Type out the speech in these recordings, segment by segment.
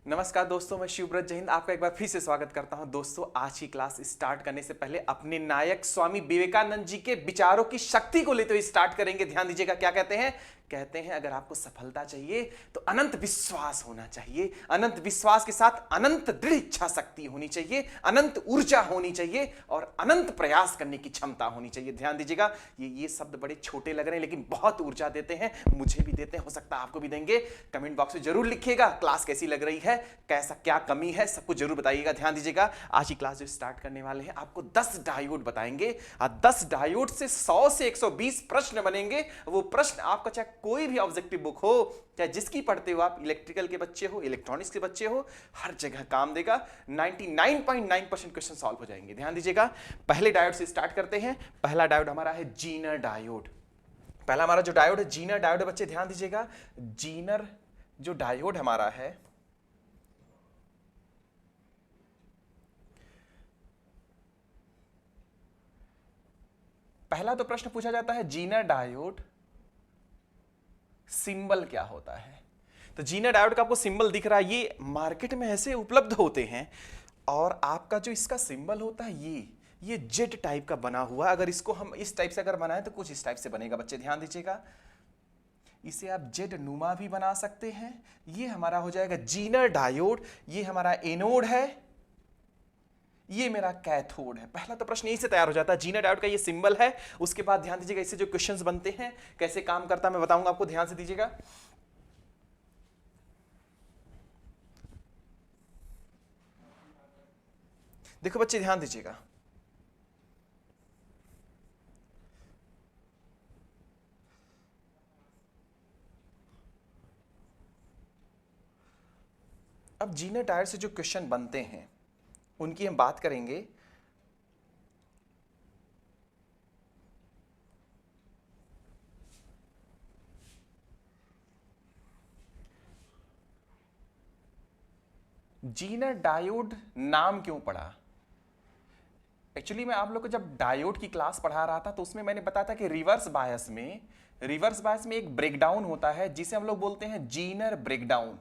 नमस्कार दोस्तों, मैं शिवव्रत जैन आपका एक बार फिर से स्वागत करता हूं। दोस्तों, आज की क्लास स्टार्ट करने से पहले अपने नायक स्वामी विवेकानंद जी के विचारों की शक्ति को लेते हुए स्टार्ट करेंगे। ध्यान दीजिएगा क्या कहते हैं। कहते हैं अगर आपको सफलता चाहिए तो अनंत विश्वास होना चाहिए, अनंत विश्वास के साथ अनंत दृढ़ इच्छा शक्ति होनी चाहिए, अनंत ऊर्जा होनी चाहिए और अनंत प्रयास करने की क्षमता होनी चाहिए। ध्यान दीजिएगा, ये शब्द बड़े छोटे लग रहे हैं लेकिन बहुत ऊर्जा देते हैं। मुझे भी देते हैं, हो सकता है आपको भी देंगे। कमेंट बॉक्स में जरूर लिखिएगा क्लास कैसी लग रही है, कैसा क्या कमी है, सब कुछ जरूर बताइएगा। ध्यान दीजिएगा, आज की क्लास जो स्टार्ट करने वाले हैं आपको 10 डायोड बताएंगे और 10 डायोड से 100 से 120 प्रश्न बनेंगे। वो प्रश्न आपका चाहे कोई भी ऑब्जेक्टिव बुक हो, चाहे जिसकी पढ़ते हो आप, इलेक्ट्रिकल के बच्चे हो, इलेक्ट्रॉनिक्स के बच्चे हो, हर जगह काम देगा। 99.9% क्वेश्चन सॉल्व हो जाएंगे। ध्यान दीजिएगा, पहले डायोड से स्टार्ट करते हैं। पहला डायोड हमारा है जीनर डायोड। पहला हमारा जो डायोड है जीनर डायोड है। बच्चे ध्यान दीजिएगा, जीनर जो डायोड हमारा है, पहला तो प्रश्न पूछा जाता है जीनर डायोड सिंबल क्या होता है। तो जीनर डायोड का आपको सिंबल दिख रहा है, ये मार्केट में ऐसे उपलब्ध होते हैं और आपका जो इसका सिंबल होता है ये जेड टाइप का बना हुआ। अगर इसको हम इस टाइप से अगर बनाएं तो कुछ इस टाइप से बनेगा। बच्चे ध्यान दीजिएगा, इसे आप जेड नुमा भी बना सकते हैं। ये हमारा हो जाएगा जीनर डायोड। ये हमारा एनोड है, ये मेरा कैथोड है। पहला तो प्रश्न यही से तैयार हो जाता है, जीनर डायोड का ये सिंबल है। उसके बाद ध्यान दीजिएगा, इससे जो क्वेश्चंस बनते हैं कैसे काम करता है मैं बताऊंगा आपको, ध्यान से दीजिएगा। देखो बच्चे ध्यान दीजिएगा, अब जीनर डायोड से जो क्वेश्चन बनते हैं उनकी हम बात करेंगे। जीनर डायोड नाम क्यों पड़ा? एक्चुअली मैं आप लोग को जब डायोड की क्लास पढ़ा रहा था तो उसमें मैंने बताया था कि रिवर्स बायस में एक ब्रेकडाउन होता है जिसे हम लोग बोलते हैं जीनर ब्रेकडाउन।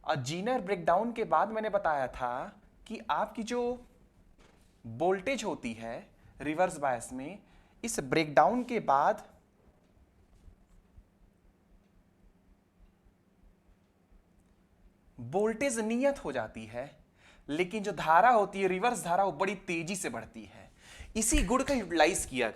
और जीनर ब्रेकडाउन के बाद मैंने बताया था कि आपकी जो वोल्टेज होती है रिवर्स बायस में, इस ब्रेकडाउन के बाद वोल्टेज नियत हो जाती है, लेकिन जो धारा होती है रिवर्स धारा वो बड़ी तेजी से बढ़ती है। इसी गुण का यूटिलाइज किया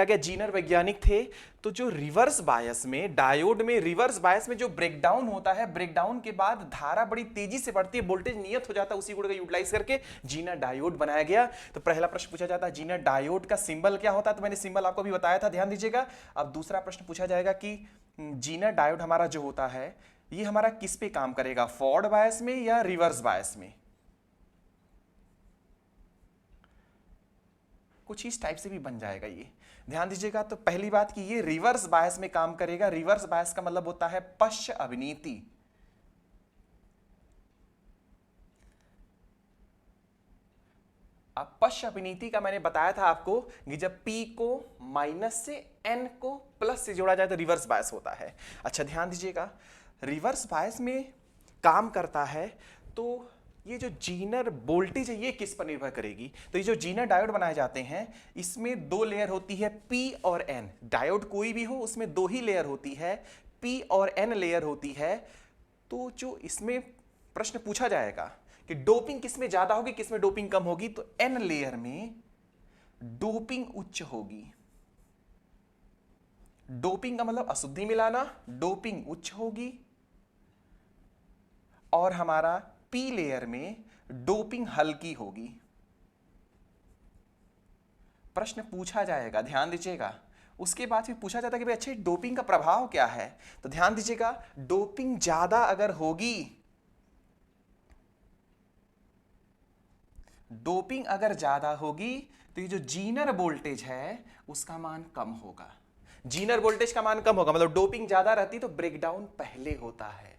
गया, जीनर वैज्ञानिक थे। तो जो रिवर्स बायस में, डायोड में रिवर्स बायस में जो ब्रेकडाउन होता है, ब्रेकडाउन के बाद धारा बड़ी तेजी से बढ़ती है, वोल्टेज नियत हो जाता है, उसी गुण का यूटिलाइज करके जीनर डायोड बनाया गया। तो पहला प्रश्न पूछा जाता है जीनर डायोड का सिंबल क्या होता है, तो मैंने सिंबल आपको भी बताया था, ध्यान दीजिएगा। अब दूसरा प्रश्न पूछा जाएगा कि जीनर डायोड हमारा जो होता है ये हमारा किस पे काम करेगा, फॉरवर्ड बायस में या रिवर्स बायस में। कुछ इस टाइप से भी बन जाएगा ये, ध्यान दीजिएगा। तो पहली बात कि ये रिवर्स बायस में काम करेगा। रिवर्स बायस का मतलब होता है पश्च अभिनीति। अब पश्च अभिनीति का मैंने बताया था आपको कि जब P को माइनस से N को प्लस से जोड़ा जाए तो रिवर्स बायस होता है। अच्छा ध्यान दीजिएगा, रिवर्स बायस में काम करता है तो ये जो जीनर वोल्टेज है ये किस पर निर्भर करेगी। तो ये जो जीनर डायोड बनाए जाते हैं इसमें दो लेयर होती है P और N। डायोड कोई भी हो उसमें दो ही लेयर होती है, P और N लेयर होती है। तो जो इसमें प्रश्न पूछा जाएगा कि डोपिंग किसमें ज्यादा होगी किसमें डोपिंग कम होगी, तो N लेयर में डोपिंग उच्च होगी। डोपिंग का मतलब अशुद्धि मिलाना, डोपिंग उच्च होगी। और हमारा P लेयर में डोपिंग हल्की होगी। प्रश्न पूछा जाएगा, ध्यान दीजिएगा। उसके बाद फिर पूछा जाता है कि भाई अच्छे डोपिंग का प्रभाव क्या है। तो ध्यान दीजिएगा, डोपिंग ज्यादा अगर होगी, डोपिंग अगर ज्यादा होगी तो ये जो जीनर वोल्टेज है उसका मान कम होगा। जीनर वोल्टेज का मान कम होगा मतलब डोपिंग ज्यादा रहती तो ब्रेकडाउन पहले होता है।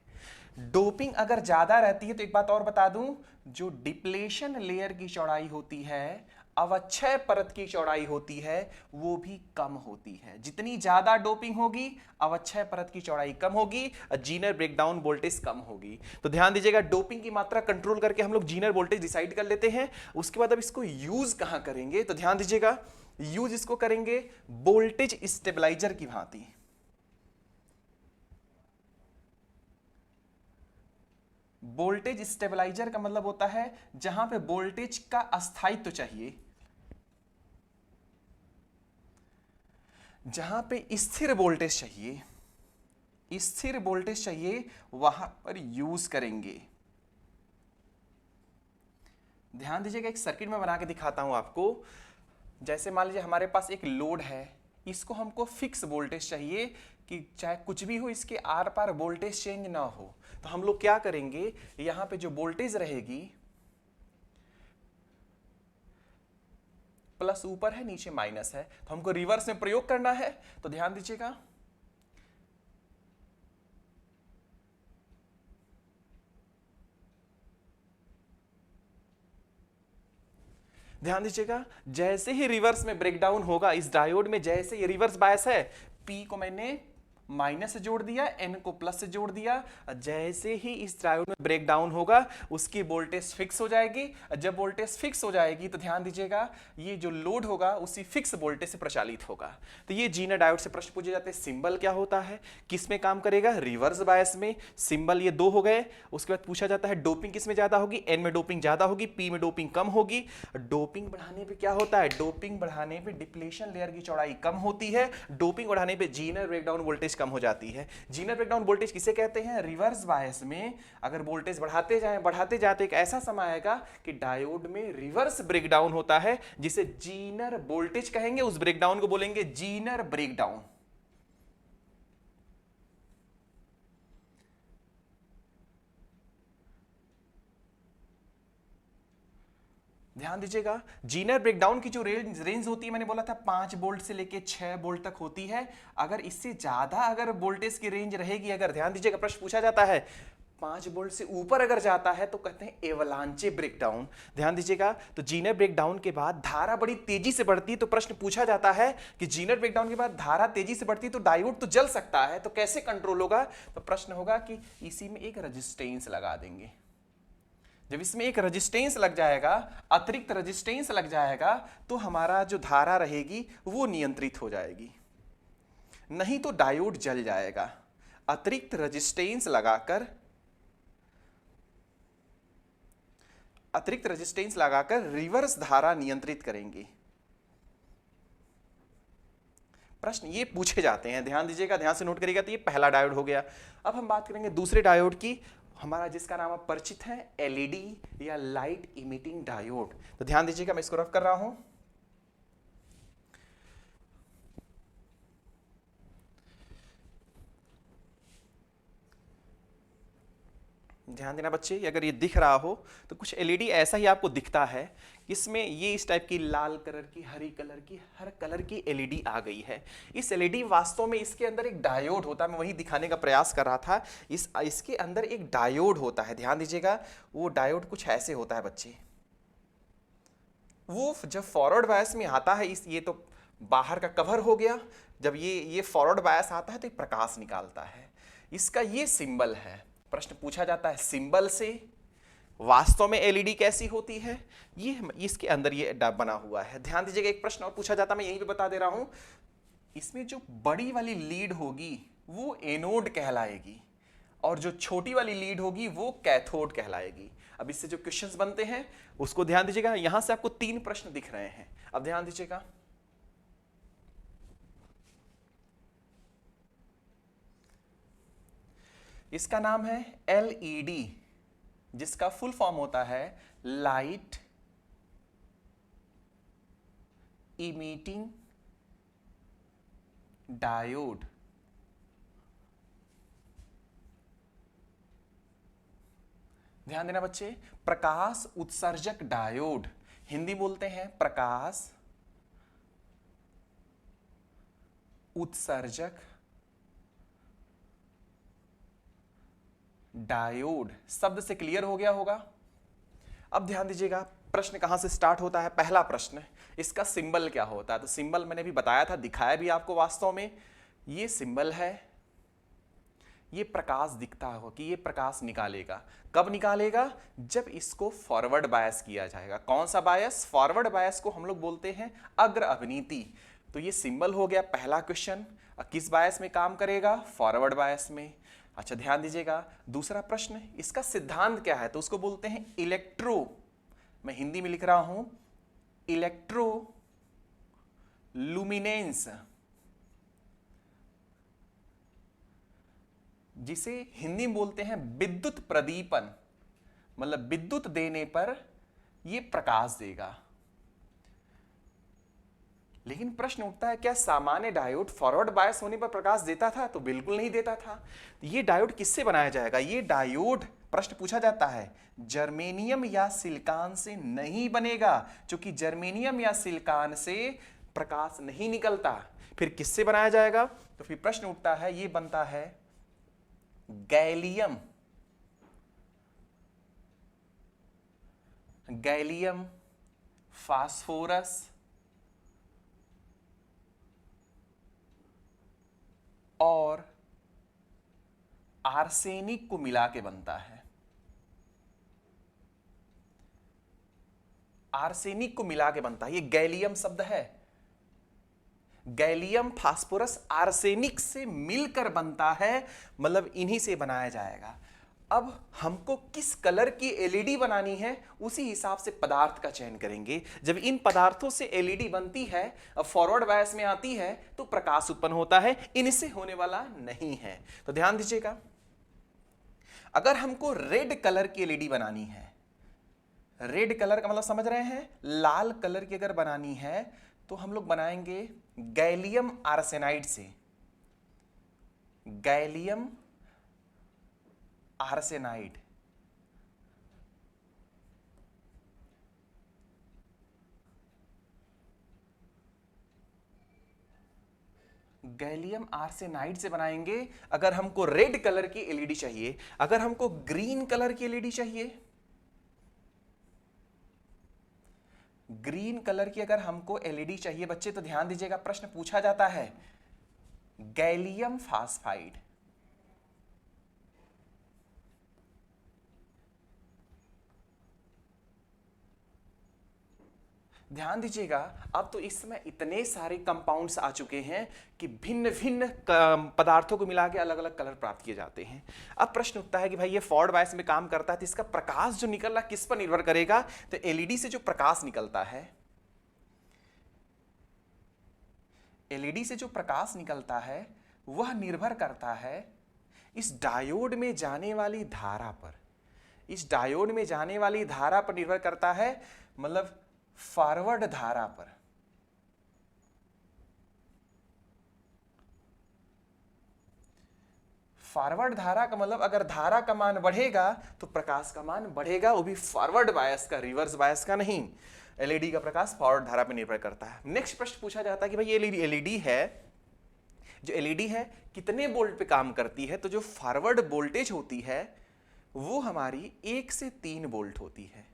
डोपिंग अगर ज्यादा रहती है तो एक बात और बता दूं, जो डिप्लेशन लेयर की चौड़ाई होती है अवक्षय परत की चौड़ाई होती है वो भी कम होती है। जितनी ज्यादा डोपिंग होगी अवक्षय परत की चौड़ाई कम होगी, जीनर ब्रेकडाउन वोल्टेज कम होगी। तो ध्यान दीजिएगा, डोपिंग की मात्रा कंट्रोल करके हम लोग जीनर वोल्टेज डिसाइड कर लेते हैं। उसके बाद अब इसको यूज कहां करेंगे, तो ध्यान दीजिएगा यूज इसको करेंगे वोल्टेज स्टेबलाइजर की भांति। वोल्टेज स्टेबलाइजर का मतलब होता है जहां पे वोल्टेज का अस्थायित्व चाहिए, जहां पे स्थिर वोल्टेज चाहिए, स्थिर वोल्टेज चाहिए वहां पर यूज करेंगे। ध्यान दीजिएगा, एक सर्किट में बना के दिखाता हूं आपको। जैसे मान लीजिए हमारे पास एक लोड है, इसको हमको फिक्स वोल्टेज चाहिए कि चाहे कुछ भी हो इसके आर पार वोल्टेज चेंज ना हो। तो हम लोग क्या करेंगे, यहां पे जो वोल्टेज रहेगी प्लस ऊपर है नीचे माइनस है, तो हमको रिवर्स में प्रयोग करना है। तो ध्यान दीजिएगा, ध्यान दीजिएगा जैसे ही रिवर्स में ब्रेकडाउन होगा इस डायोड में, जैसे ये रिवर्स बायस है, पी को मैंने माइनस से जोड़ दिया, एन को प्लस से जोड़ दिया, जैसे ही इस डायोड में ब्रेकडाउन होगा उसकी वोल्टेज फिक्स हो जाएगी। जब वोल्टेज फिक्स हो जाएगी तो ध्यान दीजिएगा ये जो लोड होगा उसी फिक्स वोल्टेज से प्रचालित होगा। तो ये जीनर डायोड से प्रश्न पूछे जाते हैं। सिंबल क्या होता है, किस में काम करेगा, रिवर्स बायस में। सिंबल ये दो हो गए। उसके बाद पूछा जाता है डोपिंग किस में ज्यादा होगी, एन में डोपिंग ज्यादा होगी, पी में डोपिंग कम होगी। डोपिंग बढ़ाने पे क्या होता है, डोपिंग बढ़ाने पे डिप्लेशन लेयर की चौड़ाई कम होती है, डोपिंग बढ़ाने पे जीनर ब्रेकडाउन वोल्टेज कम हो जाती है। जीनर ब्रेकडाउन वोल्टेज किसे कहते हैं, रिवर्स बायस में अगर वोल्टेज बढ़ाते जाए तो एक ऐसा समय आएगा कि डायोड में रिवर्स ब्रेकडाउन होता है जिसे जीनर वोल्टेज कहेंगे, उस ब्रेकडाउन को बोलेंगे जीनर ब्रेकडाउन। ध्यान दीजिएगा, जीनर ब्रेकडाउन की जो रेंज होती है, मैंने बोला था 5 वोल्ट से लेके 6 वोल्ट तक होती है। अगर इससे ज्यादा अगर वोल्टेज की रेंज रहेगी, अगर ध्यान दीजिएगा प्रश्न पूछा जाता है 5 वोल्ट से ऊपर अगर जाता है तो कहते हैं एवलांचे ब्रेकडाउन। ध्यान दीजिएगा, तो जीनर ब्रेकडाउन के बाद धारा बड़ी तेजी से बढ़ती है, तो प्रश्न पूछा जाता है कि जीनर ब्रेकडाउन के बाद धारा तेजी से बढ़ती है तो डायोड तो जल सकता है, तो कैसे कंट्रोल होगा। तो प्रश्न होगा कि इसी में एक रेजिस्टेंस लगा देंगे। जब इसमें एक रेजिस्टेंस लग जाएगा, अतिरिक्त रेजिस्टेंस लग जाएगा, तो हमारा जो धारा रहेगी वो नियंत्रित हो जाएगी, नहीं तो डायोड जल जाएगा। अतिरिक्त रेजिस्टेंस लगाकर रिवर्स धारा नियंत्रित करेंगे। प्रश्न ये पूछे जाते हैं, ध्यान दीजिएगा, ध्यान से नोट करिएगा। तो ये पहला डायोड हो गया। अब हम बात करेंगे दूसरे डायोड की, हमारा जिसका नाम आप परिचित है, एलईडी या लाइट इमिटिंग डायोड। तो ध्यान दीजिएगा, मैं इसको रफ कर रहा हूं। ध्यान देना बच्चे, अगर ये दिख रहा हो तो कुछ एलईडी ऐसा ही आपको दिखता है। इसमें ये इस टाइप की लाल कलर की, हरी कलर की, हर कलर की एलईडी आ गई है। इस एलईडी वास्तव में इसके अंदर एक डायोड होता है, मैं वही दिखाने का प्रयास कर रहा था। इसके अंदर एक डायोड होता है। ध्यान दीजिएगा, वो डायोड कुछ ऐसे होता है बच्चे। वो जब फॉरवर्ड बायस में आता है, ये तो बाहर का कवर हो गया, जब ये फॉरवर्ड बायस आता है तो प्रकाश निकालता है। इसका ये सिंबल है। प्रश्न पूछा जाता है सिंबल से वास्तव में एलईडी कैसी होती है, ये इसके अंदर ये बना हुआ है। ध्यान दीजिएगा, एक प्रश्न और पूछा जाता है, मैं यहीं पे बता दे रहा हूं। इसमें जो बड़ी वाली लीड होगी वो एनोड कहलाएगी और जो छोटी वाली लीड होगी वो कैथोड कहलाएगी। अब इससे जो क्वेश्चंस बनते हैं उसको ध्यान दीजिएगा। यहां से आपको 3 प्रश्न दिख रहे हैं। अब ध्यान दीजिएगा, इसका नाम है एलईडी, जिसका फुल फॉर्म होता है लाइट इमिटिंग डायोड। ध्यान देना बच्चे, प्रकाश उत्सर्जक डायोड, हिंदी बोलते हैं प्रकाश उत्सर्जक डायोड। शब्द से क्लियर हो गया होगा। अब ध्यान दीजिएगा, प्रश्न कहां से स्टार्ट होता है? पहला प्रश्न, इसका सिंबल क्या होता है? तो सिंबल मैंने भी बताया था, दिखाया भी आपको। वास्तव में ये सिंबल है, ये प्रकाश दिखता हो कि ये प्रकाश निकालेगा। कब निकालेगा? जब इसको फॉरवर्ड बायस किया जाएगा। कौन सा बायस? फॉरवर्ड बायस को हम लोग बोलते हैं अग्र अवनीति। तो ये सिंबल हो गया पहला क्वेश्चन। किस बायस में काम करेगा? फॉरवर्ड बायस में। अच्छा ध्यान दीजिएगा, दूसरा प्रश्न, इसका सिद्धांत क्या है? तो उसको बोलते हैं इलेक्ट्रो, मैं हिंदी में लिख रहा हूं, इलेक्ट्रो लुमिनेंस, जिसे हिंदी में बोलते हैं विद्युत प्रदीपन। मतलब विद्युत देने पर यह प्रकाश देगा। लेकिन प्रश्न उठता है, क्या सामान्य डायोड फॉरवर्ड बायस होने पर प्रकाश देता था? तो बिल्कुल नहीं देता था। ये डायोड किससे बनाया जाएगा? ये डायोड, प्रश्न पूछा जाता है, जर्मेनियम या सिलिकॉन से नहीं बनेगा, क्योंकि जर्मेनियम या सिलिकॉन से प्रकाश नहीं निकलता। फिर किससे बनाया जाएगा? तो फिर प्रश्न उठता है, ये बनता है गैलियम, गैलियम फास्फोरस और आर्सेनिक को मिला के बनता है। आर्सेनिक को मिला के बनता है, ये गैलियम शब्द है। गैलियम फास्फोरस आर्सेनिक से मिलकर बनता है, मतलब इन्हीं से बनाया जाएगा। अब हमको किस कलर की एलईडी बनानी है, उसी हिसाब से पदार्थ का चयन करेंगे। जब इन पदार्थों से एलईडी बनती है, अब फॉरवर्ड बायस में आती है, तो प्रकाश उत्पन्न होता है, इनसे होने वाला नहीं है। तो ध्यान दीजिएगा, अगर हमको रेड कलर की एलईडी बनानी है, रेड कलर का मतलब समझ रहे हैं, लाल कलर की अगर बनानी है, तो हम लोग बनाएंगे गैलियम आर्सेनाइड से, गैलियम आर्सेनाइड। गैलियम आर्सेनाइड से बनाएंगे अगर हमको रेड कलर की एलईडी चाहिए। अगर हमको ग्रीन कलर की एलईडी चाहिए, ग्रीन कलर की अगर हमको एलईडी चाहिए बच्चे, तो ध्यान दीजिएगा, प्रश्न पूछा जाता है गैलियम फास्फाइड। ध्यान दीजिएगा, अब तो इस समय इतने सारे कंपाउंड्स आ चुके हैं कि भिन्न भिन्न पदार्थों को मिला के अलग अलग कलर प्राप्त किए जाते हैं। अब प्रश्न उठता है कि भाई ये फॉरवर्ड बायस में काम करता है, तो इसका प्रकाश जो निकल रहा किस पर निर्भर करेगा? तो एलईडी से जो प्रकाश निकलता है, एलईडी से जो प्रकाश निकलता है वह निर्भर करता है इस डायोड में जाने वाली धारा पर। इस डायोड में जाने वाली धारा पर निर्भर करता है, मतलब फॉरवर्ड धारा पर। फॉरवर्ड धारा का मतलब अगर धारा का मान बढ़ेगा तो प्रकाश का मान बढ़ेगा, वो भी फॉरवर्ड बायस का, रिवर्स बायस का नहीं। एलईडी का प्रकाश फॉरवर्ड धारा पर निर्भर करता है। नेक्स्ट प्रश्न पूछा जाता है कि भाई ये एलईडी है, जो एलईडी है कितने वोल्ट पे काम करती है? तो जो फॉरवर्ड वोल्टेज होती है वो हमारी 1 से 3 वोल्ट होती है,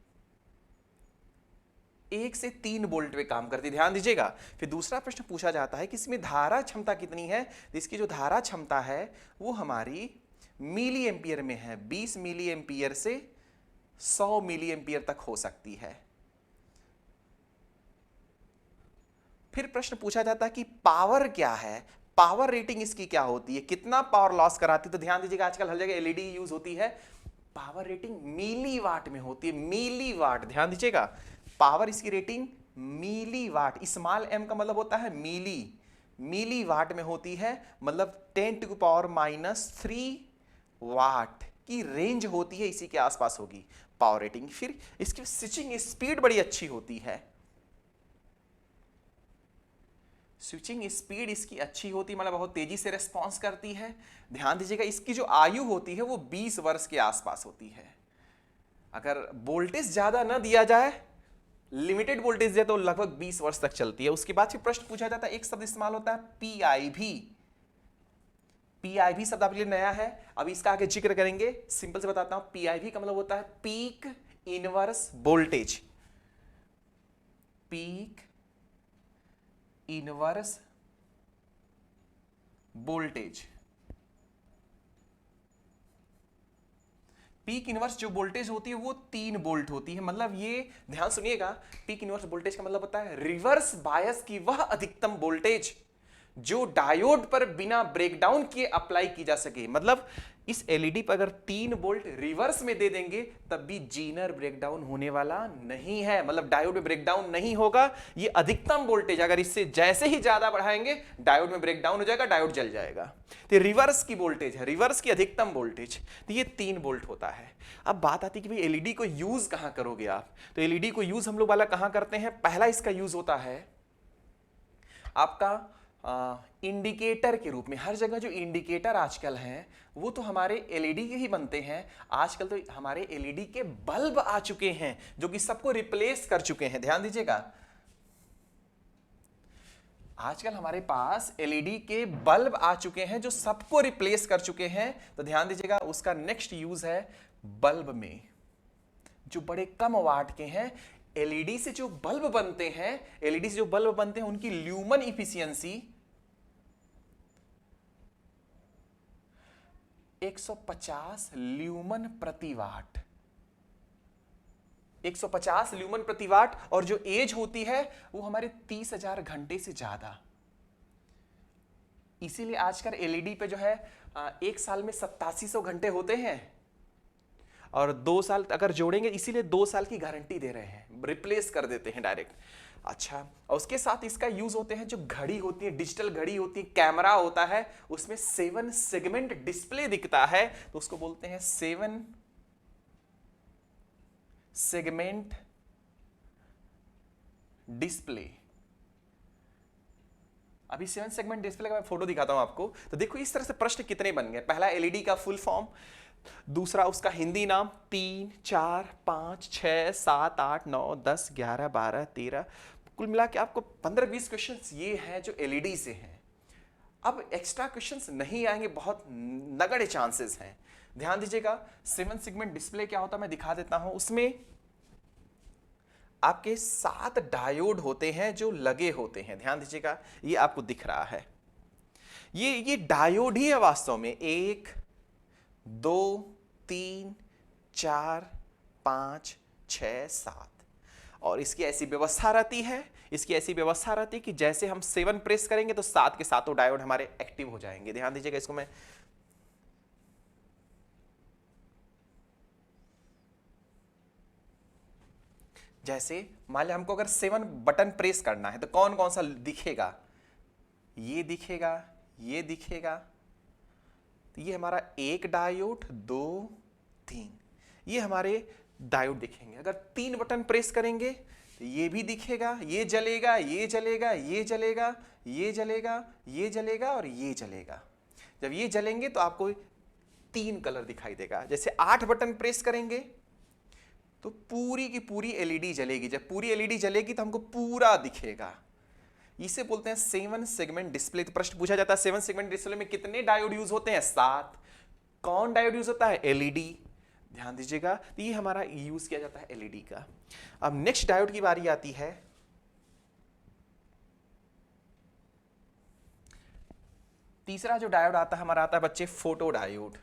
1 से 3 वोल्ट पे काम करती है। ध्यान दीजिएगा, फिर दूसरा प्रश्न पूछा जाता है कि इसमें धारा क्षमता कितनी है? तो इसकी जो धारा क्षमता है वो हमारी मिली एम्पियर में है, 20 मिली एम्पियर से 100 मिली एम्पियर तक हो सकती है। फिर प्रश्न पूछा जाता है कि पावर क्या है, पावर रेटिंग इसकी क्या होती है, कितना पावर लॉस कराती है? तो ध्यान दीजिएगा, आजकल हर जगह एलईडी यूज होती है, पावर रेटिंग मिली वाट में होती है, मिली वाट। ध्यान दीजिएगा, पावर इसकी रेटिंग मिली वाट, स्मॉल एम का मतलब होता है मिली, मिली वाट में होती है, मतलब 10⁻³ वाट की रेंज होती है, इसी के आसपास होगी पावर रेटिंग। फिर इसकी स्विचिंग स्पीड बड़ी अच्छी होती है, स्विचिंग स्पीड इसकी अच्छी होती, मतलब बहुत तेजी से रिस्पॉन्स करती है। ध्यान दीजिएगा, इसकी जो आयु होती है वो 20 वर्ष के आसपास होती है। अगर वोल्टेज ज्यादा ना दिया जाए, लिमिटेड वोल्टेज दिया, तो लगभग 20 वर्ष तक चलती है। उसके बाद फिर प्रश्न पूछा जाता है, एक शब्द इस्तेमाल होता है पीआईवी। पीआईवी शब्द आपके लिए नया है, अभी इसका आगे जिक्र करेंगे। सिंपल से बताता हूं, पीआईवी का मतलब होता है peak inverse voltage. Peak inverse voltage. Peak inverse जो वोल्टेज होती है वो 3 वोल्ट होती है। मतलब ये ध्यान सुनिएगा, पीक इनवर्स वोल्टेज का मतलब होता है रिवर्स बायस की वह अधिकतम वोल्टेज जो डायोड पर बिना ब्रेकडाउन किए अप्लाई की जा सके। मतलब इस एलईडी पर अगर 3 वोल्ट रिवर्स में दे देंगे तब भी जीनर ब्रेकडाउन होने वाला नहीं है, मतलब डायोड में ब्रेकडाउन नहीं होगा। ये अधिकतम वोल्टेज अगर इससे जैसे ही ज्यादा बढ़ाएंगे डायोड में ब्रेकडाउन हो जाएगा, डायोड जल जाएगा। तो रिवर्स की वोल्टेज है, रिवर्स की अधिकतम वोल्टेज, तो ये 3 वोल्ट होता है। अब बात आती है कि भाई एलईडी को यूज कहां करोगे आप। तो एलईडी को यूज हम लोग वाला कहां करते हैं। पहला इसका यूज होता है आपका इंडिकेटर के रूप में। हर जगह जो इंडिकेटर आजकल हैं वो तो हमारे एलईडी के ही बनते हैं। आजकल तो हमारे एलईडी के बल्ब आ चुके हैं जो कि सबको रिप्लेस कर चुके हैं। ध्यान दीजिएगा, आजकल हमारे पास एलईडी के बल्ब आ चुके हैं जो सबको रिप्लेस कर चुके हैं। तो ध्यान दीजिएगा, उसका नेक्स्ट यूज है बल्ब में जो बड़े कम वाट के हैं। एलईडी से जो बल्ब बनते हैं, एलईडी से जो बल्ब बनते हैं उनकी ल्यूमन इफिशियंसी 150 ल्यूमन प्रति वाट, 150 ल्यूमन प्रति वाट। और जो एज होती है वो हमारे 30,000 घंटे से ज्यादा। इसीलिए आजकल एलईडी पे जो है 1 साल में 8700 घंटे होते हैं और 2 साल अगर जोड़ेंगे, इसीलिए 2 साल की गारंटी दे रहे हैं, रिप्लेस कर देते हैं डायरेक्ट। अच्छा, और उसके साथ इसका यूज होते हैं जो घड़ी होती है, डिजिटल घड़ी होती है, कैमरा होता है, उसमें 7 सेगमेंट डिस्प्ले दिखता है तो उसको बोलते हैं 7 सेगमेंट डिस्प्ले। अभी 7 सेगमेंट डिस्प्ले का मैं फोटो दिखाता हूं आपको। तो देखो इस तरह से प्रश्न कितने बन गए। पहला एलईडी का फुल फॉर्म, दूसरा उसका हिंदी नाम, 3, 4, 5, 6, 7, 8, 9, 10, 11, 12, 13, कुल मिला के आपको 15-20 क्वेश्चंस ये हैं जो एलईडी से हैं। अब एक्स्ट्रा क्वेश्चंस नहीं आएंगे, बहुत नगण्य चांसेस हैं। ध्यान दीजिएगा, 7 सेगमेंट डिस्प्ले क्या होता है मैं दिखा देता हूं। उसमें आपके 7 डायोड होते हैं जो लगे होते हैं। ध्यान दीजिएगा, ये आपको दिख रहा है, ये डायोड ही है वास्तव में। 1, 2, 3, 4, 5, 6, 7। और इसकी ऐसी व्यवस्था रहती है, इसकी ऐसी व्यवस्था रहती है कि जैसे हम 7 प्रेस करेंगे तो 7 के सातों डायोड हमारे एक्टिव हो जाएंगे। ध्यान दीजिएगा, इसको मैं जैसे मान लिया हमको अगर 7 बटन प्रेस करना है तो कौन कौन सा दिखेगा, ये दिखेगा, ये दिखेगा। तो ये हमारा 1 डायोड, 2, 3, ये हमारे डायोड दिखेंगे। अगर 3 बटन प्रेस करेंगे तो ये भी दिखेगा, ये जलेगा, ये जलेगा, ये जलेगा, ये जलेगा, ये जलेगा और ये जलेगा। जब ये जलेंगे तो आपको 3 कलर दिखाई देगा। जैसे 8 बटन प्रेस करेंगे तो पूरी की पूरी एलईडी जलेगी। जब पूरी एलईडी जलेगी तो हमको पूरा दिखेगा। इसे बोलते हैं 7 सेगमेंट डिस्प्ले। तो प्रश्न पूछा जाता है 7 सेगमेंट डिस्प्ले में कितने डायोड यूज होते हैं, 7। कौन डायोड यूज होता है, एलईडी। ध्यान दीजिएगा, तो ये हमारा यूज किया जाता है एलईडी का। अब नेक्स्ट डायोड की बारी आती है। तीसरा जो डायोड आता है हमारा, आता है बच्चे फोटो डायोड।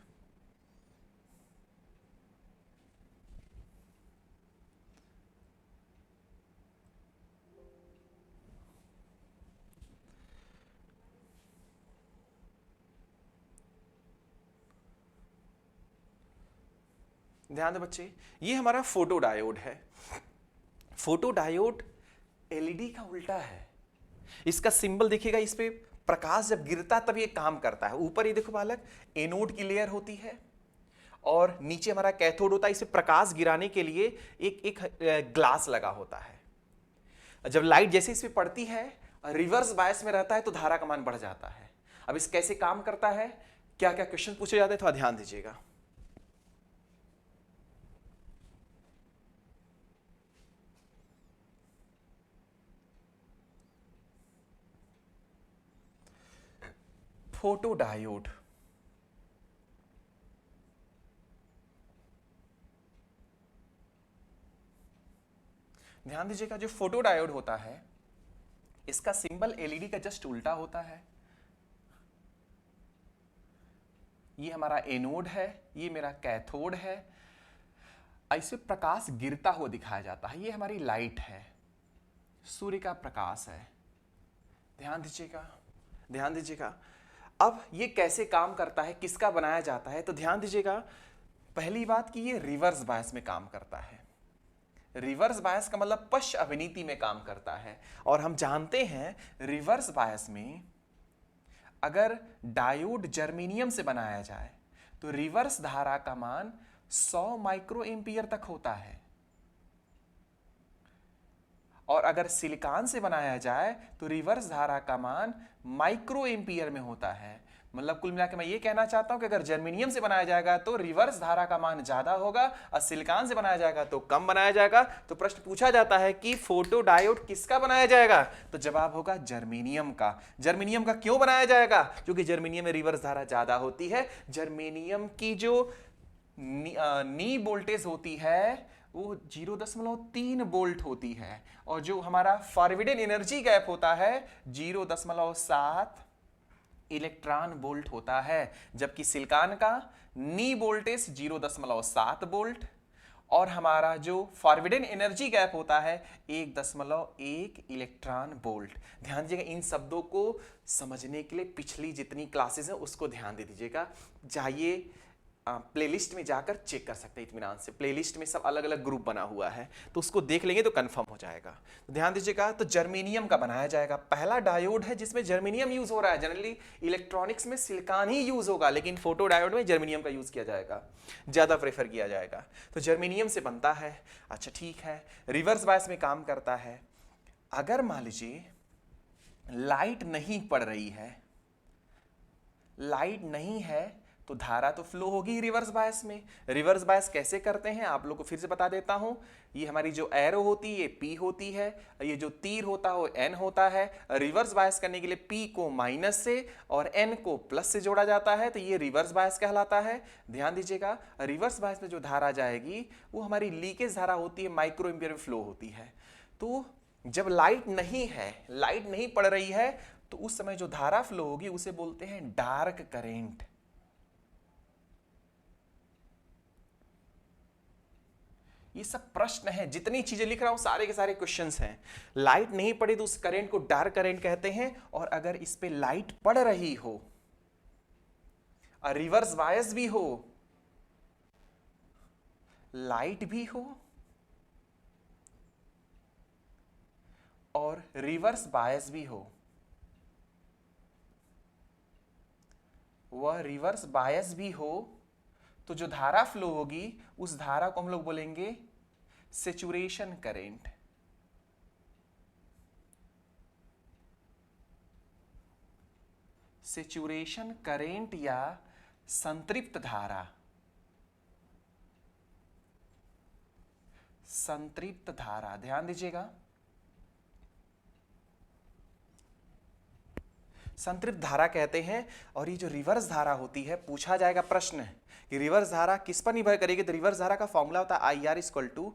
ध्यान दो बच्चे, ये हमारा फोटो डायोड है। फोटो डायोड एलईडी का उल्टा है। इसका सिंबल देखिएगा, इस पे प्रकाश जब गिरता तब ये काम करता है। ऊपर ये देखो बालक, एनोड की लेयर होती है और नीचे हमारा कैथोड होता है। इसे प्रकाश गिराने के लिए एक ग्लास लगा होता है। जब लाइट जैसे इस पे पड़ती है, रिवर्स बायस में रहता है तो धारा का मान बढ़ जाता है। अब इस कैसे काम करता है, क्या क्या क्वेश्चन पूछे जाते हैं, थोड़ा ध्यान दीजिएगा। फोटो डायोड ध्यान दीजिएगा, जो फोटो डायोड होता है इसका सिंबल एलईडी का जस्ट उल्टा होता है। ये हमारा एनोड है, ये मेरा कैथोड है। ऐसे प्रकाश गिरता हुआ दिखाया जाता है। ये हमारी लाइट है, सूर्य का प्रकाश है। ध्यान दीजिएगा, ध्यान दीजिएगा। अब ये कैसे काम करता है, किसका बनाया जाता है, तो ध्यान दीजिएगा। पहली बात कि ये रिवर्स बायस में काम करता है। रिवर्स बायस का मतलब पश्च अभिनीति में काम करता है। और हम जानते हैं रिवर्स बायस में अगर डायोड जर्मेनियम से बनाया जाए तो रिवर्स धारा का मान 100 माइक्रो एम्पियर तक होता है, और अगर सिलिकॉन से बनाया जाए तो रिवर्स धारा का मान माइक्रो एम्पियर में होता है। मतलब कुल मिलाकर मैं ये कहना चाहता हूं कि अगर जर्मेनियम से बनाया जाएगा तो रिवर्स धारा का मान ज्यादा होगा, और सिलिकॉन से बनाया जाएगा तो कम बनाया जाएगा। तो प्रश्न पूछा जाता है कि फोटो डायोड किसका बनाया जाएगा, तो जवाब होगा जर्मेनियम का। जर्मेनियम का क्यों बनाया जाएगा, क्योंकि जर्मेनियम में रिवर्स धारा ज्यादा होती है। जर्मेनियम की जो नी वोल्टेज होती है वो 0.3 वोल्ट होती है, और जो हमारा फॉरवर्डेड एनर्जी गैप होता है 0.7 इलेक्ट्रॉन वोल्ट होता है। जबकि सिलिकॉन का नी वोल्टेज 0.7 वोल्ट, और हमारा जो फॉरवर्डेड एनर्जी गैप होता है 1.1 इलेक्ट्रॉन वोल्ट। ध्यान दीजिएगा, इन शब्दों को समझने के लिए पिछली जितनी क्लासेस हैं उसको ध्यान दे दीजिएगा। जाइए प्लेलिस्ट में जाकर चेक कर सकते हैं इत्मीनान से। प्लेलिस्ट में सब अलग अलग ग्रुप बना हुआ है, तो उसको देख लेंगे तो कंफर्म हो जाएगा। तो ध्यान दीजिएगा, तो जर्मेनियम का बनाया जाएगा। पहला डायोड है जिसमें जर्मेनियम यूज हो रहा है। जनरली इलेक्ट्रॉनिक्स में सिलिकॉन ही यूज होगा, लेकिन फोटो डायोड में जर्मेनियम का यूज किया जाएगा, ज्यादा प्रेफर किया जाएगा। तो जर्मेनियम से बनता है। अच्छा ठीक है, रिवर्स बायस में काम करता है। अगर मान लीजिए लाइट नहीं पड़ रही है, लाइट नहीं है, तो धारा तो फ्लो होगी रिवर्स बायस में। रिवर्स बायस कैसे करते हैं आप लोग को फिर से बता देता हूं। ये हमारी जो एरो होती है ये P होती है, ये जो तीर होता है वो N होता है। रिवर्स बायस करने के लिए P को माइनस से और N को प्लस से जोड़ा जाता है, तो ये रिवर्स बायस कहलाता है। ध्यान दीजिएगा, रिवर्स बायस में जो धारा जाएगी वो हमारी लीकेज धारा होती है, माइक्रो एम्पियर में फ्लो होती है। तो जब लाइट नहीं है, लाइट नहीं पड़ रही है, तो उस समय जो धारा फ्लो होगी उसे बोलते हैं डार्क करेंट। ये सब प्रश्न है, जितनी चीजें लिख रहा हूं सारे के सारे क्वेश्चंस हैं। लाइट नहीं पड़ी तो उस करंट को डार्क करंट कहते हैं, और अगर इस पे लाइट पड़ रही हो और रिवर्स बायस भी हो, लाइट भी हो और रिवर्स बायस भी हो, वह रिवर्स बायस भी हो, तो जो धारा फ्लो होगी उस धारा को हम लोग बोलेंगे सैचुरेशन करंट। सैचुरेशन करंट या संतृप्त धारा। संतृप्त धारा, ध्यान दीजिएगा, संतृप्त धारा कहते हैं। और ये जो रिवर्स धारा होती है, पूछा जाएगा प्रश्न कि रिवर्स धारा किस पर निर्भर करेगी, तो रिवर्स धारा का फॉर्मूला होता है IR =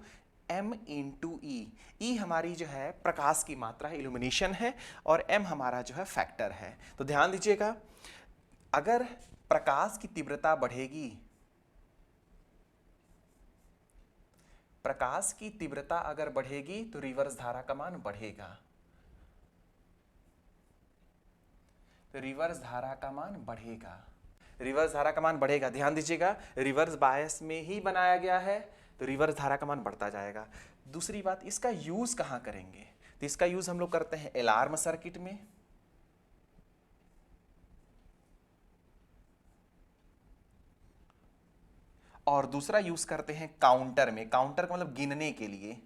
M × E। E हमारी जो है प्रकाश की मात्रा है, इल्यूमिनेशन है, और M हमारा जो है फैक्टर है। तो ध्यान दीजिएगा, अगर प्रकाश की तीव्रता बढ़ेगी, प्रकाश की तीव्रता अगर बढ़ेगी तो रिवर्स धारा का मान बढ़ेगा। तो रिवर्स धारा का मान बढ़ेगा, रिवर्स धारा का मान बढ़ेगा। ध्यान दीजिएगा, रिवर्स बायस में ही बनाया गया है, तो रिवर्स धारा का मान बढ़ता जाएगा। दूसरी बात, इसका यूज कहां करेंगे, तो इसका यूज हम लोग करते हैं अलार्म सर्किट में, और दूसरा यूज करते हैं काउंटर में। काउंटर का मतलब गिनने के लिए,